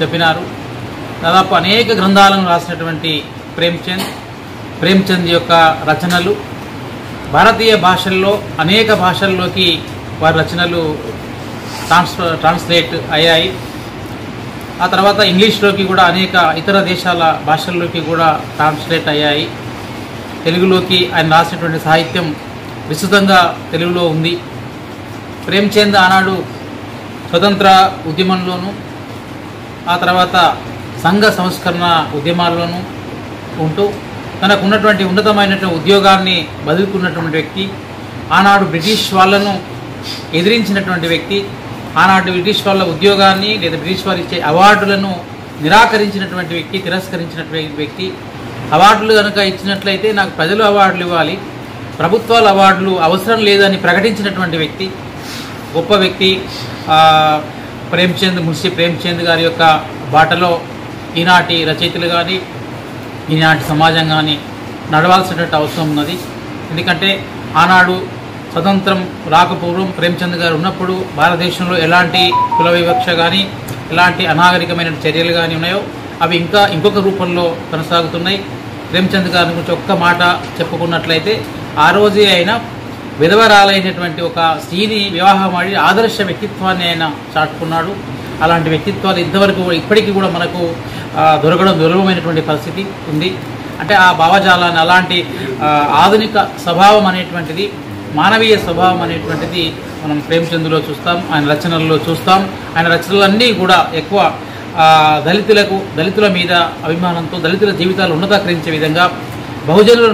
చెప్పినారు. దాదాపు అనేక గ్రంథాలను రాసినటువంటి ప్రేమ్ చంద్ యొక్క రచనలు భారతీయ భాషల్లో అనేక భాషల్లోకి వారి రచనలు ట్రాన్స్లేట్ అయ్యాయి. ఆ తర్వాత ఇంగ్లీష్లోకి కూడా అనేక ఇతర దేశాల భాషల్లోకి కూడా ట్రాన్స్లేట్ అయ్యాయి. తెలుగులోకి ఆయన రాసినటువంటి సాహిత్యం విస్తృతంగా తెలుగులో ఉంది. ప్రేమ్ చంద్ ఆనాడు స్వతంత్ర ఉద్యమంలోనూ ఆ తర్వాత సంఘ సంస్కరణ ఉద్యమాల్లోనూ ఉంటూ తనకు ఉన్నటువంటి ఉన్నతమైనటువంటి ఉద్యోగాన్ని బదులుకున్నటువంటి వ్యక్తి, ఆనాడు బ్రిటిష్ వాళ్ళను ఎదిరించినటువంటి వ్యక్తి, ఆనాడు బ్రిటిష్ వాళ్ళ ఉద్యోగాన్ని లేదా బ్రిటిష్ వారు ఇచ్చే అవార్డులను నిరాకరించినటువంటి వ్యక్తి, తిరస్కరించినటువంటి వ్యక్తి. అవార్డులు కనుక ఇచ్చినట్లయితే నాకు ప్రజలు అవార్డులు ఇవ్వాలి, ప్రభుత్వాల అవార్డులు అవసరం లేదని ప్రకటించినటువంటి వ్యక్తి, గొప్ప వ్యక్తి. మున్షి ప్రేమ్ చంద్ గారి యొక్క బాటలో ఈనాటి రచయితలు కానీ ఈనాటి సమాజం కానీ నడవాల్సినటువంటి అవసరం ఉన్నది. ఎందుకంటే ఆనాడు స్వతంత్రం రాకపూర్వం ప్రేమ్ చంద్ గారు ఉన్నప్పుడు భారతదేశంలో ఎలాంటి కుల వివక్ష కానీ ఎలాంటి అనాగరికమైన చర్యలు కానీ ఉన్నాయో అవి ఇంకొక రూపంలో కొనసాగుతున్నాయి. ప్రేమ్ చంద్ గారి గురించి ఒక్క మాట చెప్పుకున్నట్లయితే ఆ రోజే ఆయన విధవరాలైనటువంటి ఒక స్త్రీని వివాహమాడి ఆదర్శ వ్యక్తిత్వాన్ని ఆయన చాటుకున్నాడు. అలాంటి వ్యక్తిత్వాలు ఇంతవరకు ఇప్పటికీ కూడా మనకు దొరకడం దుర్లభమైనటువంటి పరిస్థితి ఉంది. అంటే ఆ భావజాలాన్ని అలాంటి ఆధునిక స్వభావం అనేటువంటిది, మానవీయ స్వభావం అనేటువంటిది మనం ప్రేమ్ చంద్లో చూస్తాం, ఆయన రచనల్లో చూస్తాం. ఆయన రచనలన్నీ కూడా ఎక్కువ దళితుల మీద అభిమానంతో దళితుల జీవితాలు ఉన్నతీకరించే విధంగా, బహుజనులు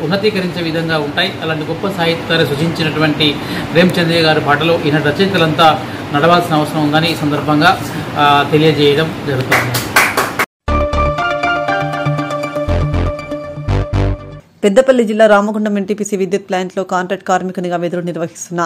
ఉన్నతీకరించే విధంగా ఉంటాయి. అలాంటి గొప్ప సాహిత్యాన్ని సృజించినటువంటి ప్రేమ్ చంద్ గారి బాటలో ఈనాటి రచయితలంతా నడవాల్సిన అవసరం ఉందని ఈ సందర్భంగా తెలియజేయడం జరుగుతుంది. పెద్దపల్లి జిల్లా రామగుండం ఎన్టీపీసీ విద్యుత్ ప్లాంట్లో కాంట్రాక్ట్ కార్మికునిగా విధులు నిర్వహిస్తున్న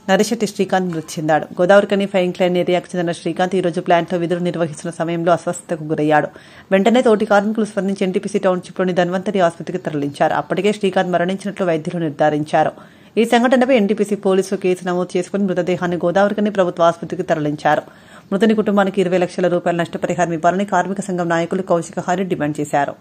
నరిశెట్టి శ్రీకాంత్ మృతి చెందాడు. గోదావరికని ఫైరింగ్ క్లైన్ ఏరియాకు చెందిన శ్రీకాంత్ ఈ రోజు ప్లాంట్లో విధులు నిర్వహిస్తున్న సమయంలో అస్వస్థతకు గురయ్యాడు. వెంటనే తోటి కార్మికులు స్పందించి ఎన్టీపీసీ టౌన్షిప్లోని ధన్వంతరి ఆసుపత్రికి తరలించారు. అప్పటికే శ్రీకాంత్ మరణించినట్లు వైద్యులు నిర్ధారించారు. ఈ సంఘటనపై ఎన్టీపీసీ పోలీసులు కేసు నమోదు చేసుకుని మృతదేహాన్ని గోదావరికని ప్రభుత్వ ఆసుపత్రికి తరలించారు. మృతుని కుటుంబానికి 20 లక్షల రూపాయల నష్టపరిహారం ఇవ్వాలని కార్మిక సంఘం నాయకులు కౌశిక హారి డిమాండ్ చేశారు.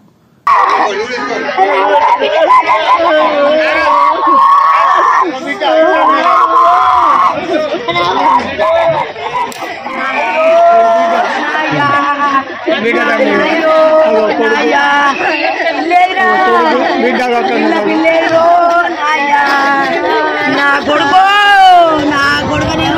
నా కొడుకు నేను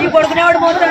ఈ కొడుకునేవాడు మొత్తం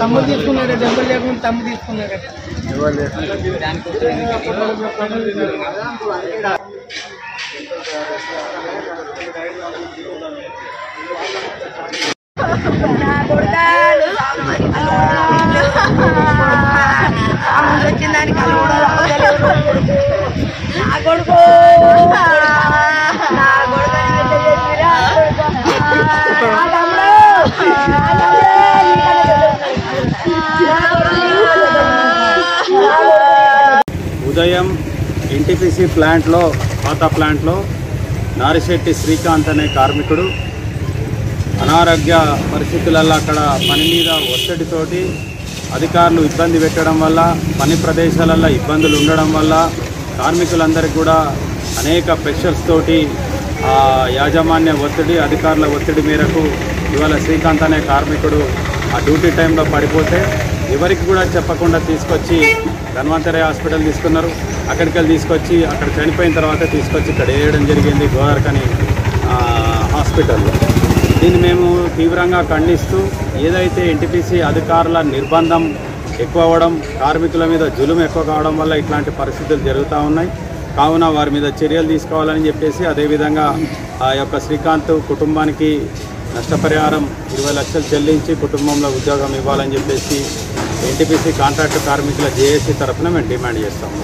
తమ్ముడు తీసుకున్నాడు, డబ్బులు లేకుండా తమ్ముడు తీసుకున్నాడు. వచ్చిందానికి నా కొడుకు ఉదయం ఎన్టీపీసీ ప్లాంట్లో పాత ప్లాంట్లో నారిశెట్టి శ్రీకాంత్ అనే కార్మికుడు అనారోగ్య పరిస్థితులలో అక్కడ పని మీద ఒత్తిడితోటి అధికారులు ఇబ్బంది పెట్టడం వల్ల పని ప్రదేశాలలో ఇబ్బందులు ఉండడం వల్ల కార్మికులందరికీ కూడా అనేక ప్రెషర్స్ తోటి యాజమాన్య ఒత్తిడి అధికారుల ఒత్తిడి మేరకు ఇవాళ శ్రీకాంత్ అనే కార్మికుడు ఆ డ్యూటీ టైంలో పడిపోతే ఎవరికి కూడా చెప్పకుండా తీసుకొచ్చి ధన్వంతరి హాస్పిటల్ తీసుకున్నారు. అక్కడికి వెళ్ళి తీసుకొచ్చి అక్కడ చనిపోయిన తర్వాత తీసుకొచ్చి ఇక్కడ వేయడం జరిగింది గోదావరికని హాస్పిటల్లో. దీన్ని మేము తీవ్రంగా ఖండిస్తూ ఏదైతే ఎన్టీపీసీ అధికారుల నిర్బంధం ఎక్కువ అవ్వడం, కార్మికుల మీద జులుం ఎక్కువ కావడం వల్ల ఇట్లాంటి పరిస్థితులు జరుగుతూ ఉన్నాయి. కావున వారి మీద చర్యలు తీసుకోవాలని చెప్పేసి అదేవిధంగా ఆ యొక్క శ్రీకాంత్ కుటుంబానికి నష్టపరిహారం 20 లక్షలు చెల్లించి కుటుంబంలో ఉద్యోగం ఇవ్వాలని చెప్పేసి ఎన్టీపీసీ కాంట్రాక్టు కార్మికుల జేఏసీ తరఫున మేము డిమాండ్ చేస్తాము.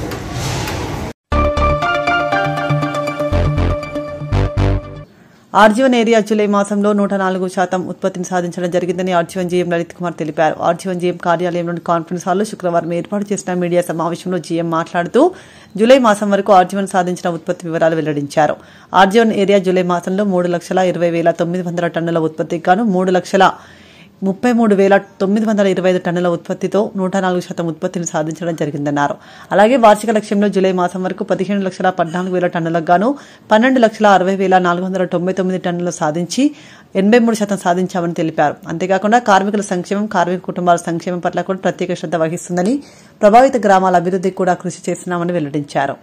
ఆర్జీవన్ ఏరియా జూలై మాసంలో 104% ఉత్పత్తిని సాధించడం జరిగిందని ఆర్జీవన్ జీఎం లలిత్ కుమార్ తెలిపారు. ఆర్జీవన్ జీఎం కార్యాలయంలోని కాన్ఫరెన్స్ హాల్లో శుక్రవారం ఏర్పాటు చేసిన మీడియా సమావేశంలో జీఎం మాట్లాడుతూ జూలై మాసం వరకు ఆర్జీవన్ సాధించిన ఉత్పత్తి వివరాలు వెల్లడించారు. ఆర్జీవన్ ఏరియా జూలై మాసంలో 3,20,900 టన్నుల ఉత్పత్తికి గాను 3,33,925 టన్నుల ఉత్పత్తితో 104% ఉత్పత్తిని సాధించడం జరిగిందన్నారు. అలాగే వార్షిక లక్ష్యంలో జూలై మాసం వరకు 15,14,000 టన్నులకు గాను 12,60,499 టన్నులు సాధించి 83% సాధించామని తెలిపారు. అంతేకాకుండా కార్మికుల సంక్షేమం, కార్మిక కుటుంబాల సంక్షేమం పట్ల కూడా ప్రత్యేక శ్రద్ధ వహిస్తుందని, ప్రభావిత గ్రామాల అభివృద్ధికి కూడా కృషి చేస్తున్నామని వెల్లడించారు.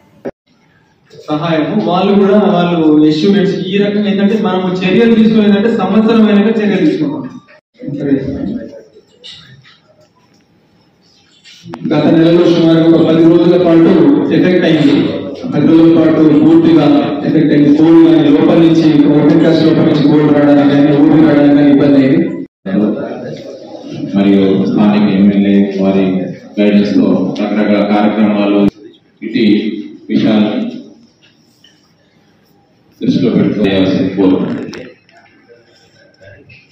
సహాయము వాళ్ళు కూడా వాళ్ళు ఎస్టిమేట్స్ ఈ రకంగా ఏంటంటే మనం చర్యలు తీసుకునేదంటే సంవత్సరం అయినాక చర్యలు తీసుకుంటాం. గత నెలలో సుమారు 10 రోజుల పాటు ఎఫెక్ట్ అయింది. 10 రోజుల పాటు పూర్తిగా ఎఫెక్ట్ అయింది. కోల్డ్ కానీ లోపల నుంచి ఓపెన్ లోపల నుంచి కోల్డ్ రావడానికి కానీ ఊపి రావడానికి కానీ ఇబ్బంది అయింది. మరియు స్థానిక ఎమ్మెల్యే వారి గైడెన్స్ తో రకరకాల కార్యక్రమాలు ఇటు విషయాలు దృష్టిలో పెట్టుకోవాల్సి కోరుతున్నాను.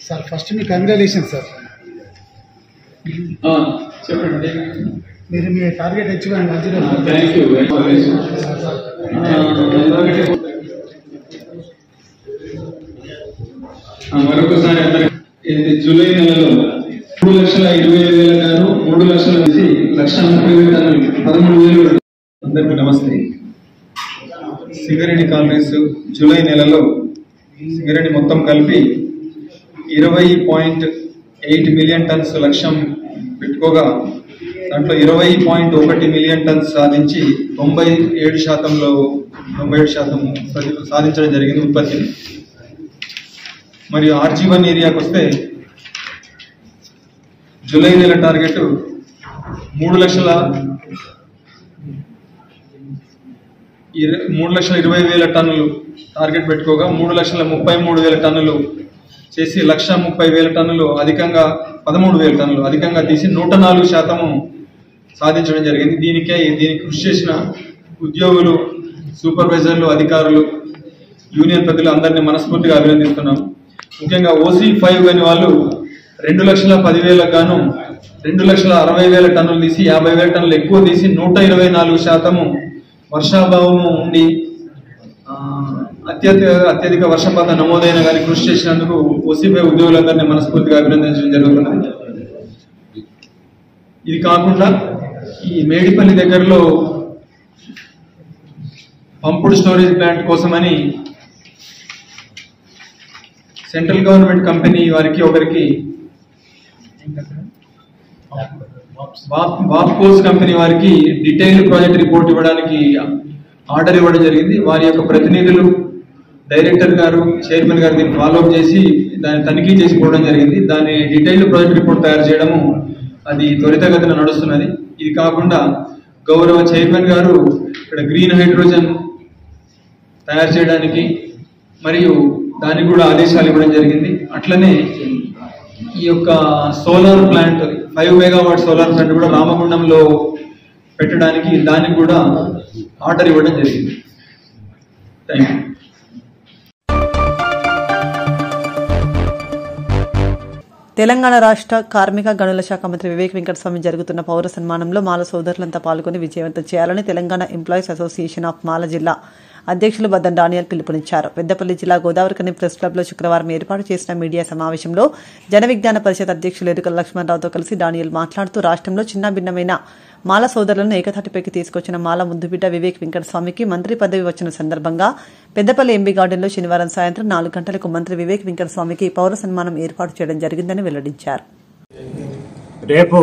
సార్ ఫస్ట్ మీ కంగ్రాచులేషన్ సార్. చెప్పండి. మీరు మీ టార్గెట్ అచీవ్ అయ్యింది. Thank you. మరొకసారి అందరికి జూలై నెలలో 3,20,000 గాను 3 లక్షల నుంచి 1,30,000 టన్నులు 13,000. అందరికీ నమస్తే. సింగరేణి కాలనీస్ జూలై నెలలో సింగరేణి మొత్తం కలిపి 20.8 మిలియన్ టన్స్ లక్ష్యం పెట్టుకోగా దాంట్లో 20.1 మిలియన్ టన్స్ సాధించి 97% సాధించడం జరిగింది ఉత్పత్తిని. మరియు ఆర్జీవన్ ఏరియాకి వస్తే జూలై నెల టార్గెట్ 3,20,000 టన్నులు టార్గెట్ పెట్టుకోగా 3,33,000 టన్నులు చేసి 1,30,000 టన్నులు అధికంగా 13,000 టన్నులు అధికంగా తీసి 104% సాధించడం జరిగింది. దీనికి కృషి చేసిన ఉద్యోగులు, సూపర్వైజర్లు, అధికారులు, యూనియన్ ప్రజలు అందరినీ మనస్ఫూర్తిగా అభినందిస్తున్నాం. ముఖ్యంగా OC5 అని వాళ్ళు 2,10,000 గాను 2,60,000 టన్నులు తీసి 50,000 టన్నులు ఎక్కువ తీసి 124% వర్షాభావం ఉండి అత్యధిక వర్షపాతం నమోదైన కానీ కృషి చేసినందుకు OC5 ఉద్యోగులందరినీ మనస్ఫూర్తిగా అభినందించడం జరుగుతున్నది. ఇది కాకుండా ఈ మేడిపల్లి దగ్గరలో పంపుడు స్టోరేజ్ ప్లాంట్ కోసమని సెంట్రల్ గవర్నమెంట్ కంపెనీ వారికి ఒకరికి వాప్కోస్ కంపెనీ వారికి డీటెయిల్డ్ ప్రాజెక్ట్ రిపోర్ట్ ఇవ్వడానికి ఆర్డర్ ఇవ్వడం జరిగింది. వారి యొక్క ప్రతినిధులు, డైరెక్టర్ గారు, చైర్మన్ గారు దీన్ని ఫాలోఅప్ చేసి దాన్ని తనిఖీ చేసి పోవడం జరిగింది. దాని డీటెయిల్డ్ ప్రాజెక్ట్ రిపోర్ట్ తయారు చేయడము అది త్వరితగతిన నడుస్తున్నది. ఇది కాకుండా గౌరవ చైర్మన్ గారు ఇక్కడ గ్రీన్ హైడ్రోజన్ తయారు చేయడానికి మరియు దానికి కూడా ఆదేశాలు ఇవ్వడం జరిగింది. అట్లనే ఈ యొక్క solar plant 5 megawatt solar plant కూడా రామగుండంలో పెట్టడానికి దానికి కూడా ఆర్డర్ ఇవ్వడం జరిగింది. Thank you. తెలంగాణ రాష్ట్ర కార్మిక గనుల శాఖ మంత్రి వివేక్ వెంకటస్వామి జరుగుతున్న పౌర సన్మానంలో మాల సోదరులంతా పాల్గొని విజయవంతం చేయాలని తెలంగాణ ఎంప్లాయీస్ అసోసియేషన్ ఆఫ్ మాల జిల్లా అధ్యక్షులు బద్దం డానియల్ పిలుపునిచ్చారు. పెద్దపల్లి జిల్లా గోదావరికని ప్రెస్ క్లబ్లో శుక్రవారం ఏర్పాటు చేసిన మీడియా సమావేశంలో జన విజ్ఞాన పరిషత్ అధ్యక్షులు ఎరుకల లక్ష్మణరావుతో కలిసి డానియల్ మాట్లాడుతూ రాష్ట్రంలో చిన్న భిన్నమైన మాల సోదరులను ఏకతాటిపైకి తీసుకొచ్చిన మాల ముద్దుబిడ్డ వివేక్ వెంకటస్వామికి మంత్రి పదవి వచ్చిన సందర్భంగా పెద్దపల్లి ఎంబీ గార్డెన్లో శనివారం సాయంత్రం 4 గంటలకు మంత్రి వివేక్ వెంకటస్వామికి పౌర సన్మానం ఏర్పాటు చేయడం జరిగిందని వెల్లడించారు. రేపు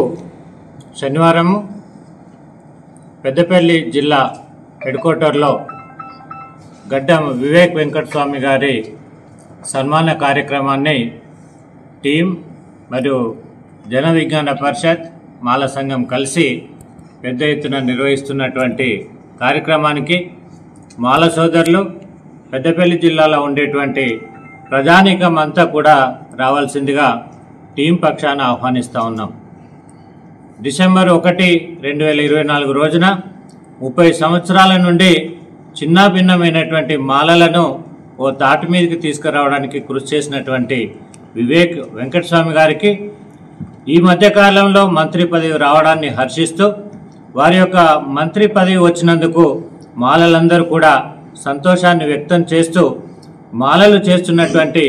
శనివారం పెద్దపల్లి జిల్లా హెడ్ క్వార్టర్లో గడ్డం వివేక్ వెంకటస్వామి గారి సన్మాన కార్యక్రమాన్ని టీం మరియు జన విజ్ఞాన పరిషత్ మాల సంఘం కలిసి పెద్ద ఎత్తున నిర్వహిస్తున్నటువంటి కార్యక్రమానికి మాల సోదరులు పెద్దపల్లి జిల్లాలో ఉండేటువంటి ప్రజానీకం అంతా కూడా రావాల్సిందిగా టీం పక్షాన ఆహ్వానిస్తూ ఉన్నాం. డిసెంబర్ 1, 2024 రోజున 30 సంవత్సరాల నుండి చిన్న భిన్నమైనటువంటి మాలలను ఓ తాటి మీదకి తీసుకురావడానికి కృషి చేసినటువంటి వివేక్ వెంకటస్వామి గారికి ఈ మధ్యకాలంలో మంత్రి పదవి రావడాన్ని హర్షిస్తూ వారి యొక్క మంత్రి పదవి వచ్చినందుకు మాలలందరూ కూడా సంతోషాన్ని వ్యక్తం చేస్తూ మాలలు చేస్తున్నటువంటి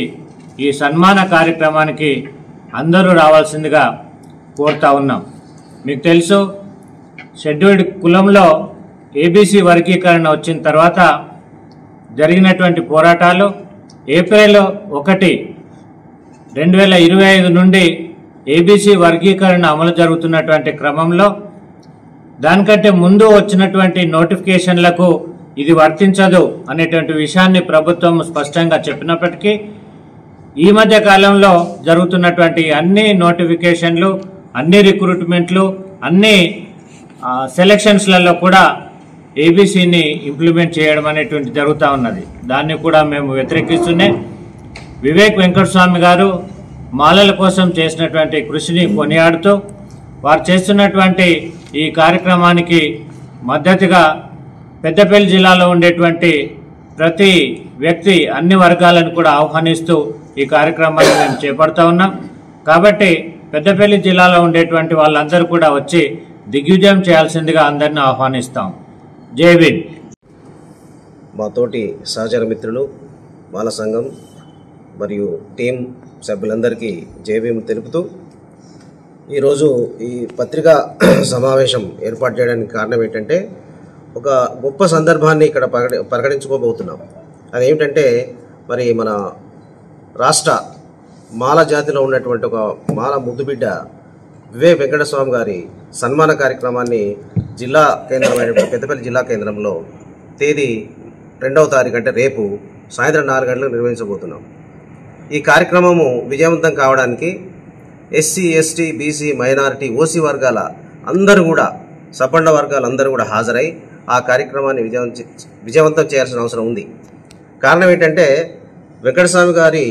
ఈ సన్మాన కార్యక్రమానికి అందరూ రావాల్సిందిగా కోరుతా ఉన్నాం. మీకు తెలుసు, షెడ్యూల్డ్ కులంలో ఏబీసీ వర్గీకరణ వచ్చిన తర్వాత జరిగినటువంటి పోరాటాలు ఏప్రిల్ 1, 2025 నుండి ఏబీసీ వర్గీకరణ అమలు జరుగుతున్నటువంటి క్రమంలో దానికంటే ముందు వచ్చినటువంటి నోటిఫికేషన్లకు ఇది వర్తించదు అనేటువంటి విషయాన్ని ప్రభుత్వం స్పష్టంగా చెప్పినప్పటికీ ఈ మధ్య కాలంలో జరుగుతున్నటువంటి అన్ని నోటిఫికేషన్లు, అన్ని రిక్రూట్మెంట్లు, అన్ని సెలక్షన్స్లలో కూడా ఏబీసీని ఇంప్లిమెంట్ చేయడం అనేటువంటి జరుగుతూ ఉన్నది. దాన్ని కూడా మేము వ్యతిరేకిస్తూనే వివేక్ వెంకటస్వామి గారు మాలల కోసం చేసినటువంటి కృషిని కొనియాడుతూ వారు చేస్తున్నటువంటి ఈ కార్యక్రమానికి మద్దతుగా పెద్దపల్లి జిల్లాలో ఉండేటువంటి ప్రతి వ్యక్తి, అన్ని వర్గాలను కూడా ఆహ్వానిస్తూ ఈ కార్యక్రమాన్ని మేము చేపడుతూ ఉన్నాం. కాబట్టి పెద్దపల్లి జిల్లాలో ఉండేటువంటి వాళ్ళందరూ కూడా వచ్చి దిగ్విజయం చేయాల్సిందిగా అందరినీ ఆహ్వానిస్తాం. జై భీమ్. మా తోటి సహచర మిత్రులు, మాల సంఘం మరియు టీం సభ్యులందరికీ జై భీమ్ తెలుపుతూ ఈరోజు ఈ పత్రికా సమావేశం ఏర్పాటు చేయడానికి కారణం ఏంటంటే ఒక గొప్ప సందర్భాన్ని ఇక్కడ ప్రకటించుకోబోతున్నాం. అదేమిటంటే మరి మన రాష్ట్ర మాల జాతిలో ఉన్నటువంటి ఒక మాల ముద్దుబిడ్డ వివేక్ వెంకటస్వామి గారి సన్మాన కార్యక్రమాన్ని జిల్లా కేంద్రమైనటువంటి పెద్దపల్లి జిల్లా కేంద్రంలో తేదీ 2వ తారీఖు అంటే రేపు సాయంత్రం 4 గంటలకు నిర్వహించబోతున్నాం. ఈ కార్యక్రమము విజయవంతం కావడానికి SC, ST, BC, minority, OC వర్గాల అందరూ కూడా, సబ్బండ వర్గాలందరూ కూడా హాజరై ఆ కార్యక్రమాన్ని విజయవంతం చేయాల్సిన అవసరం ఉంది. కారణం ఏంటంటే వెంకటస్వామి గారి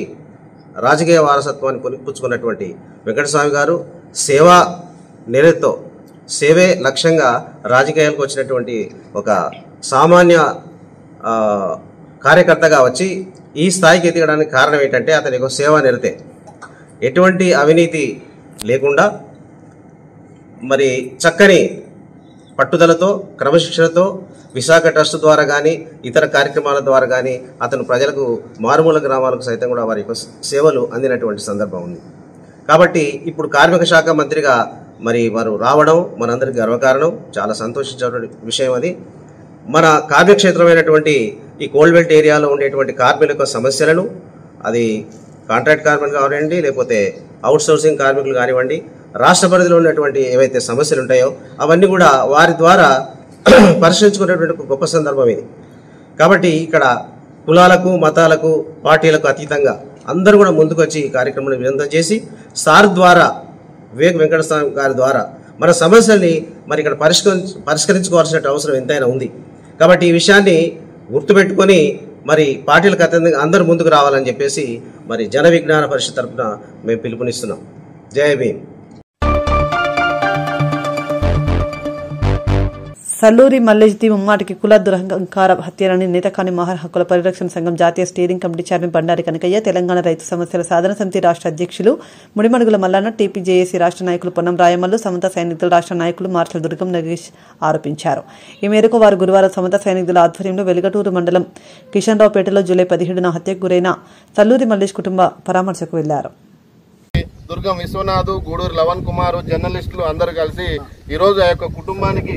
రాజకీయ వారసత్వాన్ని పుచ్చుకున్నటువంటి వెంకటస్వామి గారు సేవా నిరతితో, సేవే లక్ష్యంగా రాజకీయాలకు వచ్చినటువంటి ఒక సామాన్య కార్యకర్తగా వచ్చి ఈ స్థాయికి ఎదగడానికి కారణం ఏంటంటే అతని యొక్క సేవా నిరతే. ఎటువంటి అవినీతి లేకుండా మరి చక్కని పట్టుదలతో, క్రమశిక్షణతో విశాఖ ట్రస్ట్ ద్వారా కానీ ఇతర కార్యక్రమాల ద్వారా కానీ అతను ప్రజలకు, మారుమూల గ్రామాలకు సైతం కూడా వారి యొక్క సేవలు అందినటువంటి సందర్భం ఉంది. కాబట్టి ఇప్పుడు కార్మిక శాఖ మంత్రిగా మరి వారు రావడం మనందరికీ గర్వకారణం, చాలా సంతోషించే విషయం. అది మన కార్యక్షేత్రమైనటువంటి ఈ కోల్బెల్ట్ ఏరియాలో ఉండేటువంటి కార్మికుల సమస్యలను, అది కాంట్రాక్ట్ కార్మికులు కానివ్వండి, లేకపోతే అవుట్ సోర్సింగ్ కార్మికులు కానివ్వండి, రాష్ట్ర పరిధిలో ఉన్నటువంటి ఏవైతే సమస్యలు ఉంటాయో అవన్నీ కూడా వారి ద్వారా పరిష్కరించుకునేటువంటి ఒక గొప్ప సందర్భం ఇది. కాబట్టి ఇక్కడ కులాలకు, మతాలకు, పార్టీలకు అతీతంగా అందరూ కూడా ముందుకొచ్చి ఈ కార్యక్రమాన్ని విజయవంతం చేసి సార్ ద్వారా, వివేక్ వెంకటస్వామి గారి ద్వారా మన సమస్యల్ని మరి ఇక్కడ పరిష్కరించుకోవాల్సిన అవసరం ఎంతైనా ఉంది. కాబట్టి ఈ విషయాన్ని గుర్తుపెట్టుకొని మరి పార్టీలకు అతీతంగా అందరూ ముందుకు రావాలని చెప్పేసి మరి జన విజ్ఞాన పరిషత్ తరఫున మేము పిలుపునిస్తున్నాం. జై భీమ్. సల్లూరి మల్లేష్ది ముమ్మాటికి కుల దురహంకార హత్యలని నేతకాని మహర్ హక్కుల పరిరక్షణ సంఘం జాతీయ steering committee chairman Bandari Kanakaiah, Telangana రైతు సమస్యల సాధన సమితి రాష్ట్ర అధ్యక్షులు ముడిమడుగుల మల్లన్న, టీపీజేఏసీ రాష్ట్ర నాయకులు పొన్నం రాయమల్లు, సమతా సైనికుల రాష్ట్ర నాయకులు మార్చల్ దుర్గం నగేష్ ఆరోపించారు. ఈ మేరకు వారు గురువారం సమతా సైనికుల ఆధ్వర్యంలో వెలుగటూరు మండలం కిషన్రావుపేటలో జూలై 17న హత్యకు గురైన సల్లూరి మల్లేష్ కుటుంబ పరామర్శకు వెళ్లారు. దుర్గం విశ్వనాథ్, గూడూరు లవణ్ కుమార్, జర్నలిస్టులు అందరూ కలిసి ఈరోజు ఆ యొక్క కుటుంబానికి,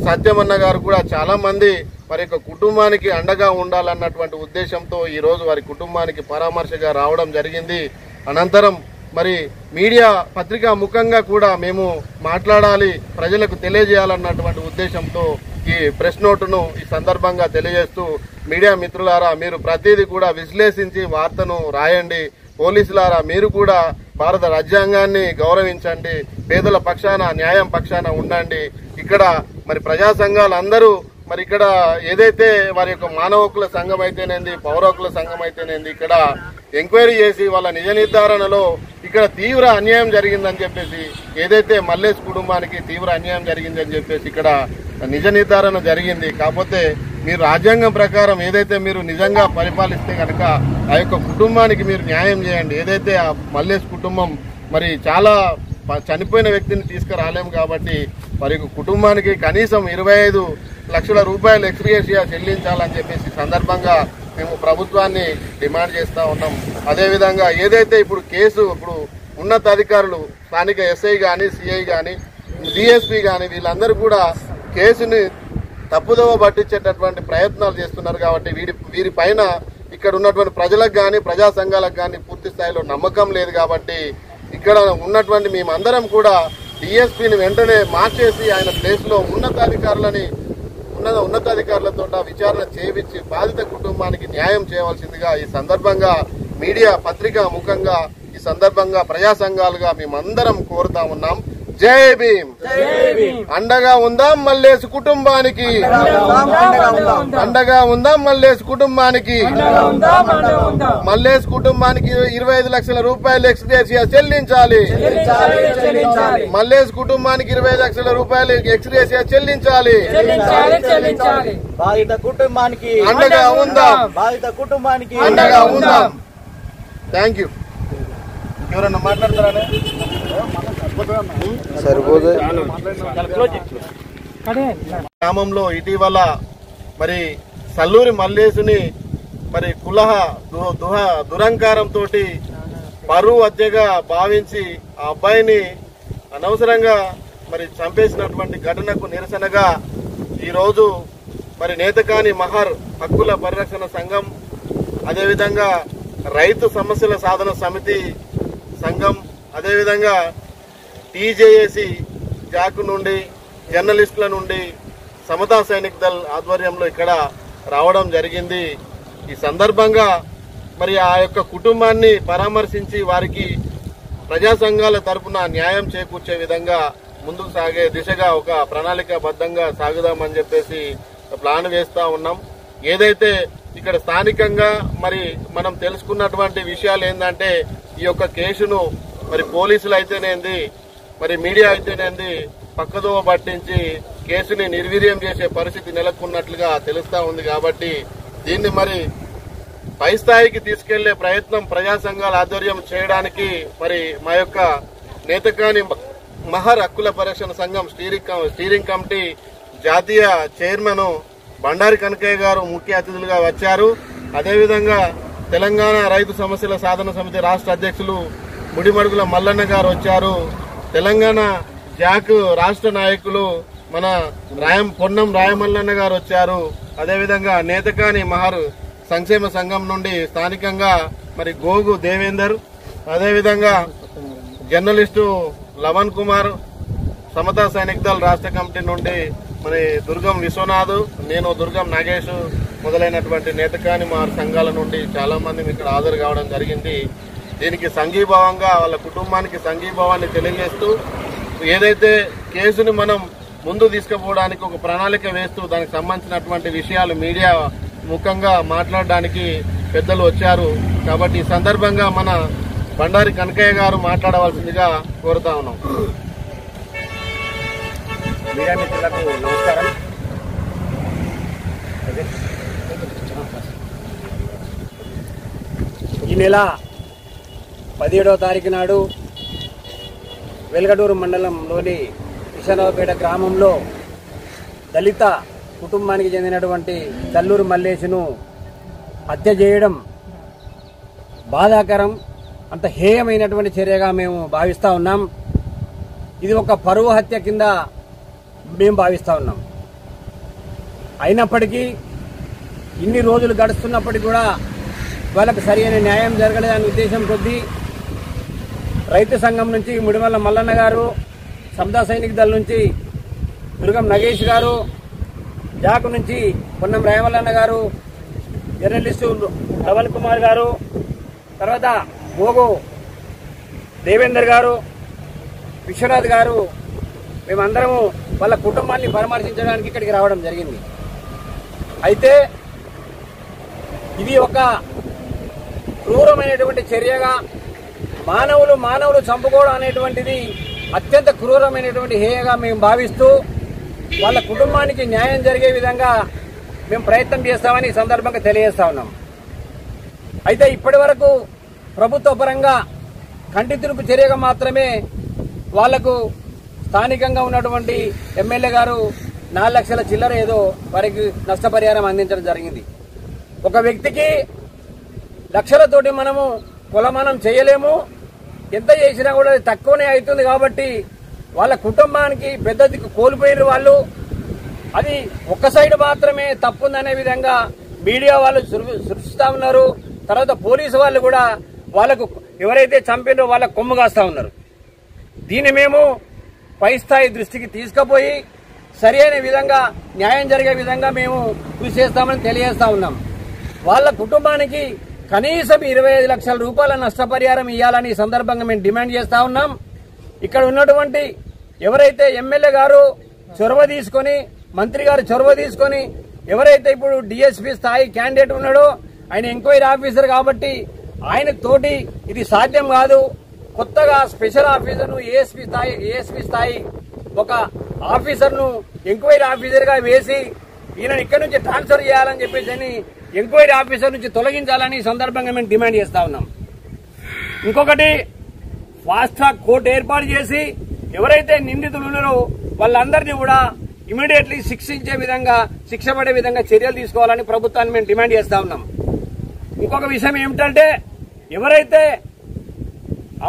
సత్యమన్న గారు కూడా చాలా మంది వారి యొక్క కుటుంబానికి అండగా ఉండాలన్నటువంటి ఉద్దేశంతో ఈరోజు వారి కుటుంబానికి పరామర్శగా రావడం జరిగింది. అనంతరం మరి మీడియా పత్రికా ముఖంగా కూడా మేము మాట్లాడాలి, ప్రజలకు తెలియజేయాలన్నటువంటి ఉద్దేశంతో ఈ ప్రెస్ నోటును ఈ సందర్భంగా తెలియజేస్తూ, మీడియా మిత్రులారా మీరు ప్రతిదీ కూడా విశ్లేషించి వార్తను రాయండి. పోలీసులారా మీరు కూడా భారత రాజ్యాంగాన్ని గౌరవించండి, పేదల పక్షాన, న్యాయం పక్షాన ఉండండి. ఇక్కడ మరి ప్రజా సంఘాలు అందరూ మరి ఇక్కడ ఏదైతే వారి యొక్క మానవ హక్కుల సంఘం అయితేనేంది, పౌర హక్కుల సంఘం అయితేనేంది, ఇక్కడ ఎంక్వైరీ చేసి వాళ్ళ నిజ నిర్ధారణలో ఇక్కడ తీవ్ర అన్యాయం జరిగిందని చెప్పేసి, ఏదైతే మల్లేష్ కుటుంబానికి తీవ్ర అన్యాయం జరిగిందని చెప్పేసి ఇక్కడ నిజ నిర్ధారణ జరిగింది. కాకపోతే మీరు రాజ్యాంగం ప్రకారం ఏదైతే మీరు నిజంగా పరిపాలిస్తే కనుక ఆ యొక్క కుటుంబానికి మీరు న్యాయం చేయండి. ఏదైతే ఆ మల్లేష్ కుటుంబం మరి చాలా చనిపోయిన వ్యక్తిని తీసుకురాలేము కాబట్టి మరి కుటుంబానికి కనీసం 25 లక్షల రూపాయలు ఎక్స్గ్రేషియా చెల్లించాలని చెప్పేసి సందర్భంగా మేము ప్రభుత్వాన్ని డిమాండ్ చేస్తా ఉన్నాం. అదేవిధంగా ఏదైతే ఇప్పుడు కేసు ఇప్పుడు ఉన్నతాధికారులు, స్థానిక ఎస్ఐ కానీ, సిఐ కానీ, డిఎస్పీ కానీ వీళ్ళందరూ కూడా కేసుని తప్పుదోవ పట్టించేటటువంటి ప్రయత్నాలు చేస్తున్నారు. కాబట్టి వీరి పైన ఇక్కడ ఉన్నటువంటి ప్రజలకు కానీ, ప్రజా సంఘాలకు కానీ పూర్తి స్థాయిలో నమ్మకం లేదు. కాబట్టి ఇక్కడ ఉన్నటువంటి మేమందరం కూడా డిఎస్పీని వెంటనే మార్చేసి ఆయన ప్లేస్ లో ఉన్నతాధికారులతో విచారణ చేయించి బాధిత కుటుంబానికి న్యాయం చేయవలసిందిగా ఈ సందర్భంగా మీడియా పత్రికా ముఖంగా ఈ సందర్భంగా ప్రజా సంఘాలుగా మేమందరం కోరుతా ఉన్నాం. జై భీమ్. అండగా ఉందాం మల్లేష్ కుటుంబానికి, అండగా ఉందాం మల్లేష్ కుటుంబానికి. మల్లేష్ కుటుంబానికి 25 లక్షల రూపాయలు ఎక్స్గ్రేషియా చెల్లించాలి. మల్లేష్ కుటుంబానికి 25 లక్షల రూపాయలు ఎక్స్గ్రేషియా చెల్లించాలి. బాధిత కుటుంబానికి అండగా ఉందాం, బాధిత కుటుంబానికి అండగా ఉందాం. Thank you. ఎవరన్నా మాట్లాడతారా? గ్రామంలో ఇటీవల మరి సల్లూరి మల్లేశుని మరి కులహ దురంకారంతో పరువు హత్యగా భావించి ఆ అబ్బాయిని అనవసరంగా మరి చంపేసినటువంటి ఘటనకు నిరసనగా ఈరోజు మరి నేతకాని మహర్ హక్కుల పరిరక్షణ సంఘం, అదేవిధంగా రైతు సమస్యల సాధన సమితి సంఘం, అదేవిధంగా టీజేఏసీ జాక్ నుండి, జర్నలిస్టుల నుండి సమతా సైనిక్ దళ్ ఆధ్వర్యంలో ఇక్కడ రావడం జరిగింది. ఈ సందర్భంగా మరి ఆ యొక్క కుటుంబాన్ని పరామర్శించి వారికి ప్రజా సంఘాల తరఫున న్యాయం చేకూర్చే విధంగా ముందుకు సాగే దిశగా ఒక ప్రణాళికాబద్ధంగా సాగుదామని చెప్పేసి ప్లాన్ వేస్తా ఉన్నాం. ఏదైతే ఇక్కడ స్థానికంగా మరి మనం తెలుసుకున్నటువంటి విషయాలు ఏంటంటే ఈ యొక్క కేసును మరి పోలీసులు అయితేనేంది, మరి మీడియా అయితేనేంది పక్కదోవ పట్టించి కేసుని నిర్వీర్యం చేసే పరిస్థితి నెలకొన్నట్లుగా తెలుస్తా ఉంది. కాబట్టి దీన్ని మరి పై స్థాయికి తీసుకెళ్లే ప్రయత్నం ప్రజా సంఘాల ఆధ్వర్యం చేయడానికి మరి మా యొక్క నేతకాని మహర్ హక్కుల పరిరక్షణ సంఘం స్టీరింగ్ కమిటీ జాతీయ చైర్మన్ బండారి కనకయ్య గారు ముఖ్య అతిథులుగా వచ్చారు. అదేవిధంగా తెలంగాణ రైతు సమస్యల సాధన సమితి రాష్ట్ర అధ్యక్షులు ముడిమడుగుల మల్లన్న గారు వచ్చారు. తెలంగాణ జాక్ రాష్ట్ర నాయకులు మన పొన్నం రాయమల్లన్న గారు వచ్చారు. అదేవిధంగా నేతకాని మహర్ సంక్షేమ సంఘం నుండి స్థానికంగా మరి గోగు దేవేందర్, అదేవిధంగా జర్నలిస్టు లవన్ కుమార్, సమతా సైనిక్ దళ్ రాష్ట్ర కమిటీ నుండి మరి దుర్గం విశ్వనాథ్, నేను దుర్గం నాగేష్ మొదలైనటువంటి నేతకాని మా సంఘాల నుండి చాలా మంది ఇక్కడ హాజరు కావడం జరిగింది. దీనికి సంఘీభావంగా వాళ్ళ కుటుంబానికి సంఘీభావాన్ని తెలియజేస్తూ ఏదైతే కేసుని మనం ముందు తీసుకుపోవడానికి ఒక ప్రణాళిక వేస్తూ దానికి సంబంధించినటువంటి విషయాలు మీడియా ముఖంగా మాట్లాడడానికి పెద్దలు వచ్చారు. కాబట్టి ఈ సందర్భంగా మన బండారి కనకయ్య గారు మాట్లాడవలసిందిగా కోరుతా ఉన్నాం. మీడియా మిత్రులకు నమస్కారం. ఈ నెల 17వ తారీఖు నాడు వెల్గడూరు మండలంలోని విశానవపేట గ్రామంలో దళిత కుటుంబానికి చెందినటువంటి చల్లూరు మల్లేశును హత్య చేయడం బాధాకరం, అంత హేయమైనటువంటి చర్యగా మేము భావిస్తూ ఉన్నాం. ఇది ఒక పరువు హత్య కింద మేము భావిస్తూ ఉన్నాం. అయినప్పటికీ ఇన్ని రోజులు గడుస్తున్నప్పటికీ కూడా వాళ్ళకు సరైన న్యాయం జరగలేదనే ఉద్దేశం కొద్దీ రైతు సంఘం నుంచి ముడిమల్ల మల్లన్న గారు, సమతా సైనిక్ దళ్ నుంచి దుర్గం నగేష్ గారు, జాకు నుంచి పొన్నం రాయమల్లన్న గారు, జర్నలిస్టు లవన్ కుమార్ గారు, తర్వాత గోగు దేవేందర్ గారు, విశ్వనాథ్ గారు, మేమందరము వాళ్ళ కుటుంబాన్ని పరామర్శించడానికి ఇక్కడికి రావడం జరిగింది. అయితే ఇది ఒక క్రూరమైనటువంటి చర్యగా మానవులు చంపుకోవడం అనేటువంటిది అత్యంత క్రూరమైనటువంటి హేయగా మేము భావిస్తూ వాళ్ళ కుటుంబానికి న్యాయం జరిగే విధంగా మేము ప్రయత్నం చేస్తామని ఈ సందర్భంగా తెలియజేస్తా ఉన్నాం. అయితే ఇప్పటి వరకు ప్రభుత్వ పరంగా కంటి తురుపు చర్యగా మాత్రమే వాళ్లకు స్థానికంగా ఉన్నటువంటి ఎమ్మెల్యే గారు 4 లక్షల చిల్లర ఏదో వారికి నష్టపరిహారం అందించడం జరిగింది. ఒక వ్యక్తికి లక్షలతోటి మనము కొలమానం చేయలేము, ఎంత చేసినా కూడా అది తక్కువనే అవుతుంది. కాబట్టి వాళ్ళ కుటుంబానికి పెద్ద దిక్కు కోల్పోయిన వాళ్ళు, అది ఒక్క సైడ్ మాత్రమే తప్పుందనే విధంగా మీడియా వాళ్ళు సృష్టిస్తా ఉన్నారు. తర్వాత పోలీసు వాళ్ళు కూడా వాళ్ళకు ఎవరైతే చంపినో వాళ్ళకు కొమ్ము కాస్తా ఉన్నారు. దీన్ని మేము పై స్థాయి దృష్టికి తీసుకుపోయి సరైన విధంగా న్యాయం జరిగే విధంగా మేము కృషి చేస్తామని తెలియజేస్తా ఉన్నాం. వాళ్ళ కుటుంబానికి కనీసం 25 లక్షల రూపాయల నష్టపరిహారం ఇవ్వాలని సందర్భంగా మేము డిమాండ్ చేస్తా ఉన్నాం. ఇక్కడ ఉన్నటువంటి ఎవరైతే ఎమ్మెల్యే గారు చొరవ తీసుకొని, మంత్రి గారు చొరవ తీసుకొని, ఎవరైతే ఇప్పుడు డిఎస్పీ స్థాయి క్యాండిడేట్ ఉన్నాడో ఆయన ఎంక్వైరీ ఆఫీసర్ కాబట్టి ఆయన తోటి ఇది సాధ్యం కాదు. కొత్తగా స్పెషల్ ఆఫీసర్ను ఏఎస్పీ స్థాయి ఒక ఆఫీసర్ను ఎంక్వైరీ ఆఫీసర్ గా వేసి ఈయన ఇక్కడి నుంచి ట్రాన్స్ఫర్ చేయాలని చెప్పేసి ఎంక్వైరీ ఆఫీసర్ నుంచి తొలగించాలని ఈ సందర్భంగా మేము డిమాండ్ చేస్తా ఉన్నాం. ఇంకొకటి, ఫాస్ట్ ట్రాక్ కోర్టు ఏర్పాటు చేసి ఎవరైతే నిందితులు ఉన్నారో వాళ్ళందరినీ కూడా ఇమీడియట్లీ శిక్ష పడే విధంగా చర్యలు తీసుకోవాలని ప్రభుత్వాన్ని మేము డిమాండ్ చేస్తా ఉన్నాం. ఇంకొక విషయం ఏమిటంటే, ఎవరైతే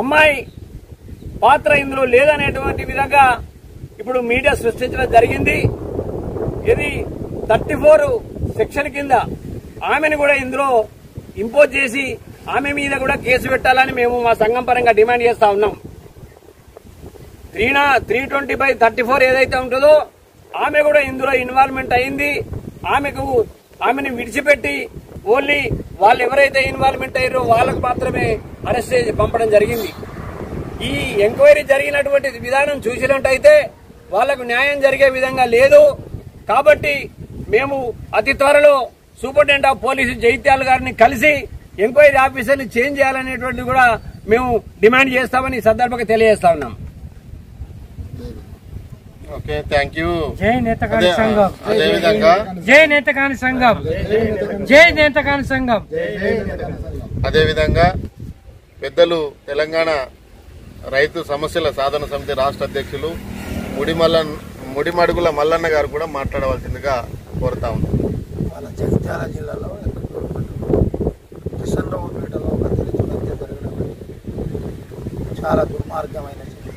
అమ్మాయి పాత్ర ఇందులో లేదనేటువంటి విధంగా ఇప్పుడు మీడియా సృష్టించడం జరిగింది. ఇది 34 సెక్షన్ కింద ఆమెను కూడా ఇందులో ఇంపోజ్ చేసి ఆమె మీద కూడా కేసు పెట్టాలని మేము మా సంఘం పరంగా డిమాండ్ చేస్తా ఉన్నాం. 320/34 ఏదైతే ఉంటుందో ఆమె కూడా ఇందులో ఇన్వాల్వ్మెంట్ అయింది. ఆమెను విడిచిపెట్టి ఓన్లీ వాళ్ళు ఎవరైతే ఇన్వాల్వ్మెంట్ అయ్యారో వాళ్ళకు మాత్రమే అరెస్ట్ చేసి పంపడం జరిగింది. ఈ ఎంక్వైరీ జరిగినటువంటి విధానం చూసినట్టయితే వాళ్లకు న్యాయం జరిగే విధంగా లేదు. కాబట్టి మేము అతి త్వరలో సూపరింటెండెంట్ ఆఫ్ పోలీసు జైత్యాల గారిని కలిసి ఎంక్వైరీ ఆఫీసర్ని చేంజ్ చేయాలనేటువంటి కూడా మేము డిమాండ్ చేస్తామని ఈ సందర్భంగా తెలియజేస్తా ఉన్నాం. Okay, thank you. జై నేతకాని సంఘం, అదేవిధంగా జై నేతకాని సంఘం, జై నేతకాని సంఘం. అదేవిధంగా పెద్దలు తెలంగాణ రైతు సమస్యల సాధన సమితి రాష్ట్ర అధ్యక్షులు ముడిమడుగుల మల్లన్న గారు కూడా మాట్లాడవలసిందిగా కోరుతా ఉన్నాం. జగిత్యాల జిల్లాలో కిషన్రావుపేటలో ఒక దళితుల హత్య జరగడం చాలా దుర్మార్గమైన చర్య.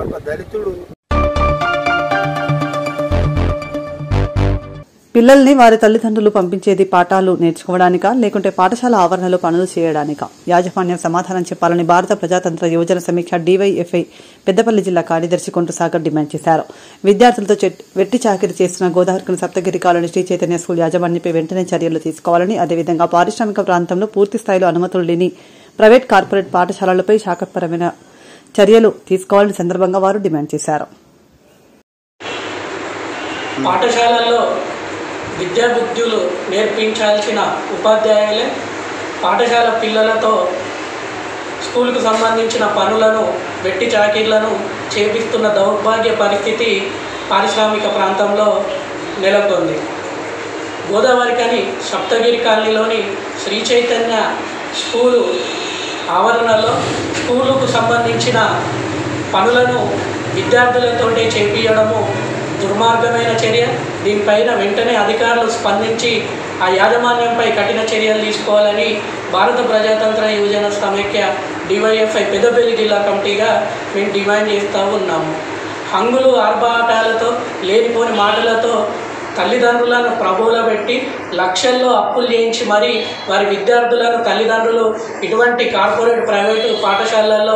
ఒక దళితుడు పిల్లల్ని వారి తల్లిదండ్రులు పంపించేది పాఠాలు నేర్చుకోవడానికా లేకుంటే పాఠశాల ఆవరణలో పనులు చేయడానికా? యాజమాన్యం సమాధానం చెప్పాలని భారత ప్రజాతంత్ర యువజన సమీక్ష DYFI పెద్దపల్లి జిల్లా కార్యదర్శి కొంటు సాగర్ డిమాండ్ చేశారు. విద్యార్థులతో వెట్టి చాకిరీ చేస్తున్న గోదావరికని సప్తగిరి కాలనీ శ్రీ చైతన్య స్కూల్ యాజమాన్యంపై వెంటనే చర్యలు తీసుకోవాలని, అదేవిధంగా పారిశ్రామిక ప్రాంతంలో పూర్తి స్థాయిలో అనుమతులు లేని ప్రైవేట్ కార్పొరేట్ పాఠశాలలపై శాఖపరమైన చర్యలు తీసుకోవాలని సందర్భంగా వారు డిమాండ్ చేశారు. పాఠశాలల్లో విద్యాబుద్ధులు నేర్పించాల్సిన ఉపాధ్యాయులే పాఠశాల పిల్లలతో స్కూలుకు సంబంధించిన పనులను వెట్టి చాకరీలను చేపిస్తున్న దౌర్భాగ్య పరిస్థితి పారిశ్రామిక ప్రాంతంలో నెలకొంది. గోదావరికని సప్తగిరి కాలనీలోని శ్రీ చైతన్య స్కూలు ఆవరణలో స్కూలుకు సంబంధించిన పనులను విద్యార్థులతోటే చేపించడము దుర్మార్గమైన చర్య. దీనిపైన వెంటనే అధికారులు స్పందించి ఆ యాజమాన్యంపై కఠిన చర్యలు తీసుకోవాలని భారత ప్రజాతంత్ర యువజన సమైక్య DYFI పెద్దపల్లి జిల్లా కమిటీగా మేము డిమాండ్ చేస్తూ ఉన్నాము. హంగులు ఆర్భాటాలతో లేనిపోని మాటలతో తల్లిదండ్రులను ప్రబోలబెట్టి లక్షల్లో అప్పులు చేయించి మరీ వారి విద్యార్థులను తల్లిదండ్రులు ఇటువంటి కార్పొరేట్ ప్రైవేటు పాఠశాలల్లో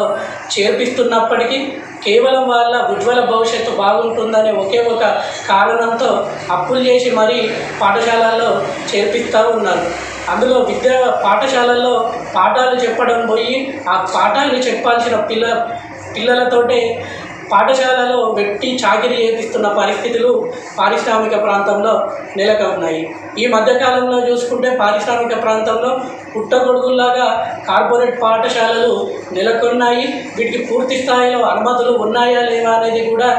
చేర్పిస్తున్నప్పటికీ కేవలం వాళ్ళ ఉజ్వల భవిష్యత్తు బాగుంటుందనే ఒకే ఒక కారణంతో అప్పులు చేసి మరీ పాఠశాలల్లో చేర్పిస్తూ ఉన్నారు. అందులో పాఠశాలల్లో పాఠాలు చెప్పడం పోయి ఆ పాఠాలు చెప్పాల్సిన పిల్లలతోటే పాఠశాలలో వెట్టి చాకిరీ చేపిస్తున్న పరిస్థితులు పారిశ్రామిక ప్రాంతంలో నెలకొన్నాయి. ఈ మధ్యకాలంలో చూసుకుంటే పారిశ్రామిక ప్రాంతంలో పుట్టగొడుగుల్లాగా కార్పొరేట్ పాఠశాలలు నెలకొన్నాయి. వీటికి పూర్తి స్థాయిలో అనుమతులు ఉన్నాయా లేవా అనేది కూడా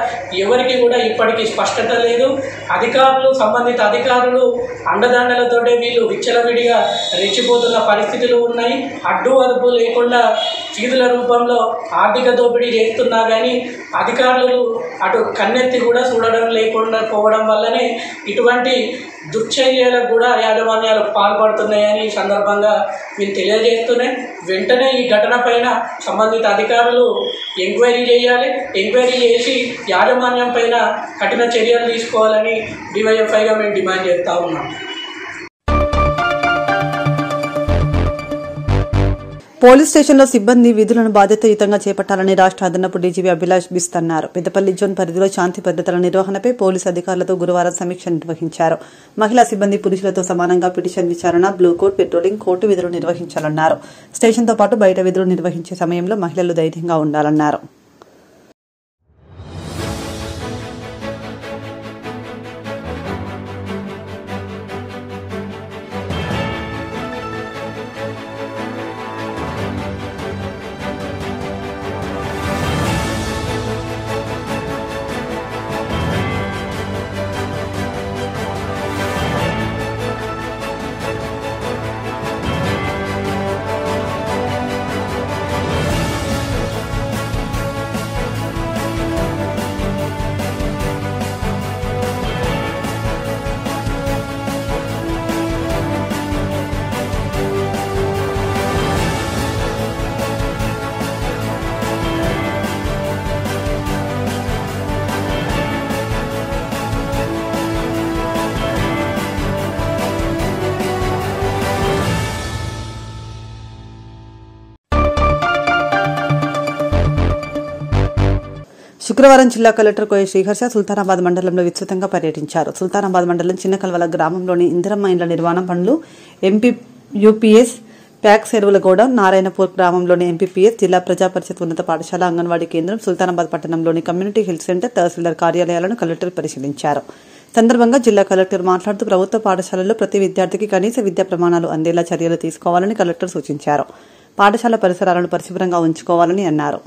ఎవరికి కూడా ఇప్పటికీ స్పష్టత లేదు. సంబంధిత అధికారులు అండదండలతోటే వీళ్ళు విచ్చలవిడిగా రెచ్చిపోతున్న పరిస్థితులు ఉన్నాయి. అడ్డు అదుపు లేకుండా ఫీజుల రూపంలో ఆర్థిక దోపిడీ చేస్తున్నా కానీ అధికారులు అటు కన్నెత్తి కూడా చూడడం లేకుండా పోవడం వల్లనే ఇటువంటి దుశ్చర్యలకు కూడా యాజమాన్యాలు పాల్పడుతున్నాయని ఈ సందర్భంగా మేము తెలియజేస్తూనే వెంటనే ఈ ఘటన పైన సంబంధిత అధికారులు ఎంక్వైరీ చేయాలి. ఎంక్వైరీ చేసి యాజమాన్యం పైన కఠిన చర్యలు తీసుకోవాలని DYFIగా మేము డిమాండ్ చేస్తూ ఉన్నాం. పోలీస్ స్టేషన్లో సిబ్బంది విధులను బాధ్యతాయుతంగా చేపట్టాలని రాష్ట్ర అదనపు డీజీపీ అభిలాష్ బిస్ట్ అన్నారు. పెద్దపల్లి జోన్ పరిధిలో శాంతి భద్రతల నిర్వహణపై పోలీసు అధికారులతో గురువారం సమీక్ష నిర్వహించారు. మహిళా సిబ్బంది పురుషులతో సమానంగా పిటిషన్ విచారణ, బ్లూ కోట్, పెట్రోలింగ్, కోర్టు విధులు నిర్వహించాలన్నారు. స్టేషన్తో పాటు బయట విధులు నిర్వహించే సమయంలో మహిళలు ధైర్యంగా ఉండాలన్నారు. శుక్రవారం జిల్లా కలెక్టర్ కోయ శ్రీహర్ష సుల్తానాబాద్ మండలంలో విస్తృతంగా పర్యటించారు. సుల్తానాబాద్ మండలం చిన్నకల్వల గ్రామంలోని ఇందిరమ్మ ఇండ్ల నిర్మాణం పనులు, UPS ప్యాక్స్ ఎరువుల గోడౌన్, నారాయణపూర్ గ్రామంలోని MPPS, జిల్లా ప్రజా పరిషత్ ఉన్నత పాఠశాల, అంగన్వాడీ కేంద్రం, సుల్తానాబాద్ పట్టణంలోని కమ్యూనిటీ హెల్త్ సెంటర్, తహసీల్దార్ కార్యాలయాలను కలెక్టర్ పరిశీలించారు. సందర్భంగా జిల్లా కలెక్టర్ మాట్లాడుతూ ప్రభుత్వ పాఠశాలల్లో ప్రతి విద్యార్థికి కనీస విద్యా ప్రమాణాలు అందేలా చర్యలు తీసుకోవాలని కలెక్టర్ సూచించారు. పాఠశాల పరిసరాలను పరిశుభ్రంగా ఉంచుకోవాలని అన్నారు.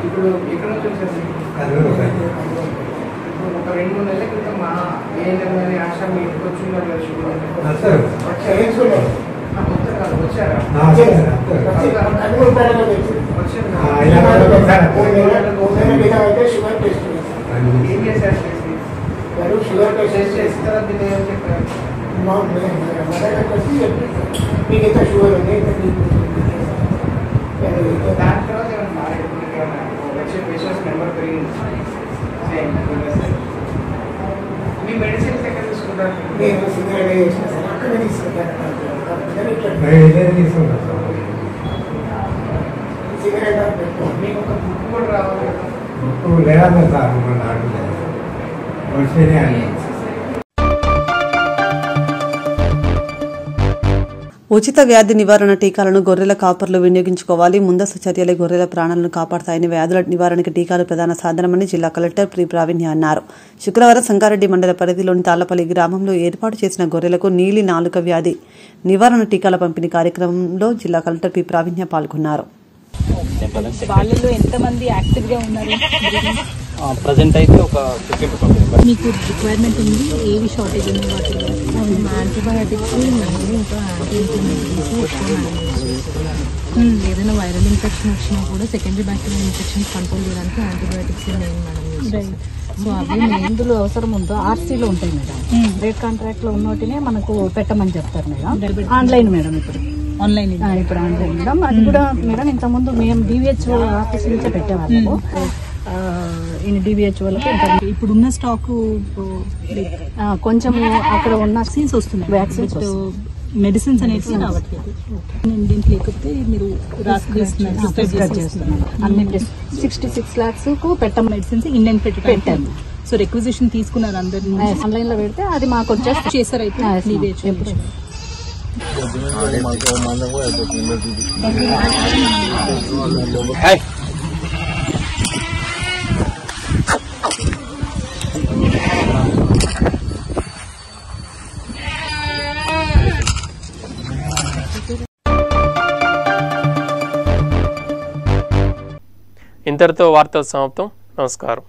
ఇప్పుడు ఎక్కడ నుంచి వచ్చారు? ఒక 2-3 నెలల క్రితం మా షుగర్ టెస్ట్ చేస్తారా మీకు ఎంత షుగర్ ఉంది దాని తర్వాత వచ్చే పేషెంట్స్ నెంబర్ పెరిగింది మీ మెడిసిన్స్ ఎక్కడ తీసుకుంటారు నేను సిగరెట్ వేసిన సార్ అక్కడ తీసుకుంటాను సిగరెట్ మీకు ఒక బుక్ కూడా రావాలి బుక్ లేదా సార్ ఉచిత వ్యాధి నివారణ టీకాలను గొర్రెల కాపర్లు వినియోగించుకోవాలి. ముందస్తు చర్యలే గొర్రెల ప్రాణాలను కాపాడతాయని, వ్యాధుల నివారణకి టీకాలు ప్రధాన సాధనమని జిల్లా కలెక్టర్ ప్రి ప్రావీణ్య అన్నారు. శుక్రవారం సంగారెడ్డి మండల పరిధిలోని తాళ్లపల్లి గ్రామంలో ఏర్పాటు చేసిన గొర్రెలకు నీలి నాలుక వ్యాధి నివారణ టీకాల పంపిణీ కార్యక్రమంలో జిల్లా కలెక్టర్ పి ప్రావీణ్య పాల్గొన్నారు. వాళ్ళలో ఎంతమంది యాక్టివ్ గా ఉన్నారు? ప్రజెంట్ అయితే ఒక 50 మీకు రిక్వైర్మెంట్ ఉంది? ఏవి షార్టేజ్ ఉంది? వాటిలో యాంటీబయాటిక్స్ ఇంకా ఏదైనా వైరల్ ఇన్ఫెక్షన్ వచ్చినా కూడా సెకండరీ బ్యాక్టీరియల్ ఇన్ఫెక్షన్ కంట్రోల్ చేయడానికి యాంటీబయాటిక్స్ మెయిన్ మేడం. సో అవి ఎందులో అవసరం ఉందో ఆర్సీలో ఉంటాయి మేడం. రేట్ కాంట్రాక్ట్ లో ఉన్నోటినే మనకు పెట్టమని చెప్తారు మేడం. ఆన్లైన్ మేడం ఇప్పుడు ఆన్లైన్ మేడం. అది కూడా మేడం ఇంతకుముందు మేము డివిహెచ్ఓ ఆఫీస్ నుంచే పెట్టేవాళ్ళము. డివిహెచ్ఓలకి ఇప్పుడున్న స్టాక్ కొంచెం అక్కడ ఉన్న వ్యాక్సిన్స్ వస్తున్నాయి. వ్యాక్సిన్స్ మెడిసిన్స్ అనేవి రావట్లేదు. దీనికి లేకపోతే మీరు అన్ని 66 lakhs కు పెట్టం మెడిసిన్స్ ఇండియన్ పెట్టాము. సో రిక్విజిషన్ తీసుకున్నారు అందరినీ. ఆన్లైన్ లో పెడితే అది మాకు వచ్చేసి చేశారు. అయితే ఇంతటితో వార్తలు సమాప్తం. నమస్కారం.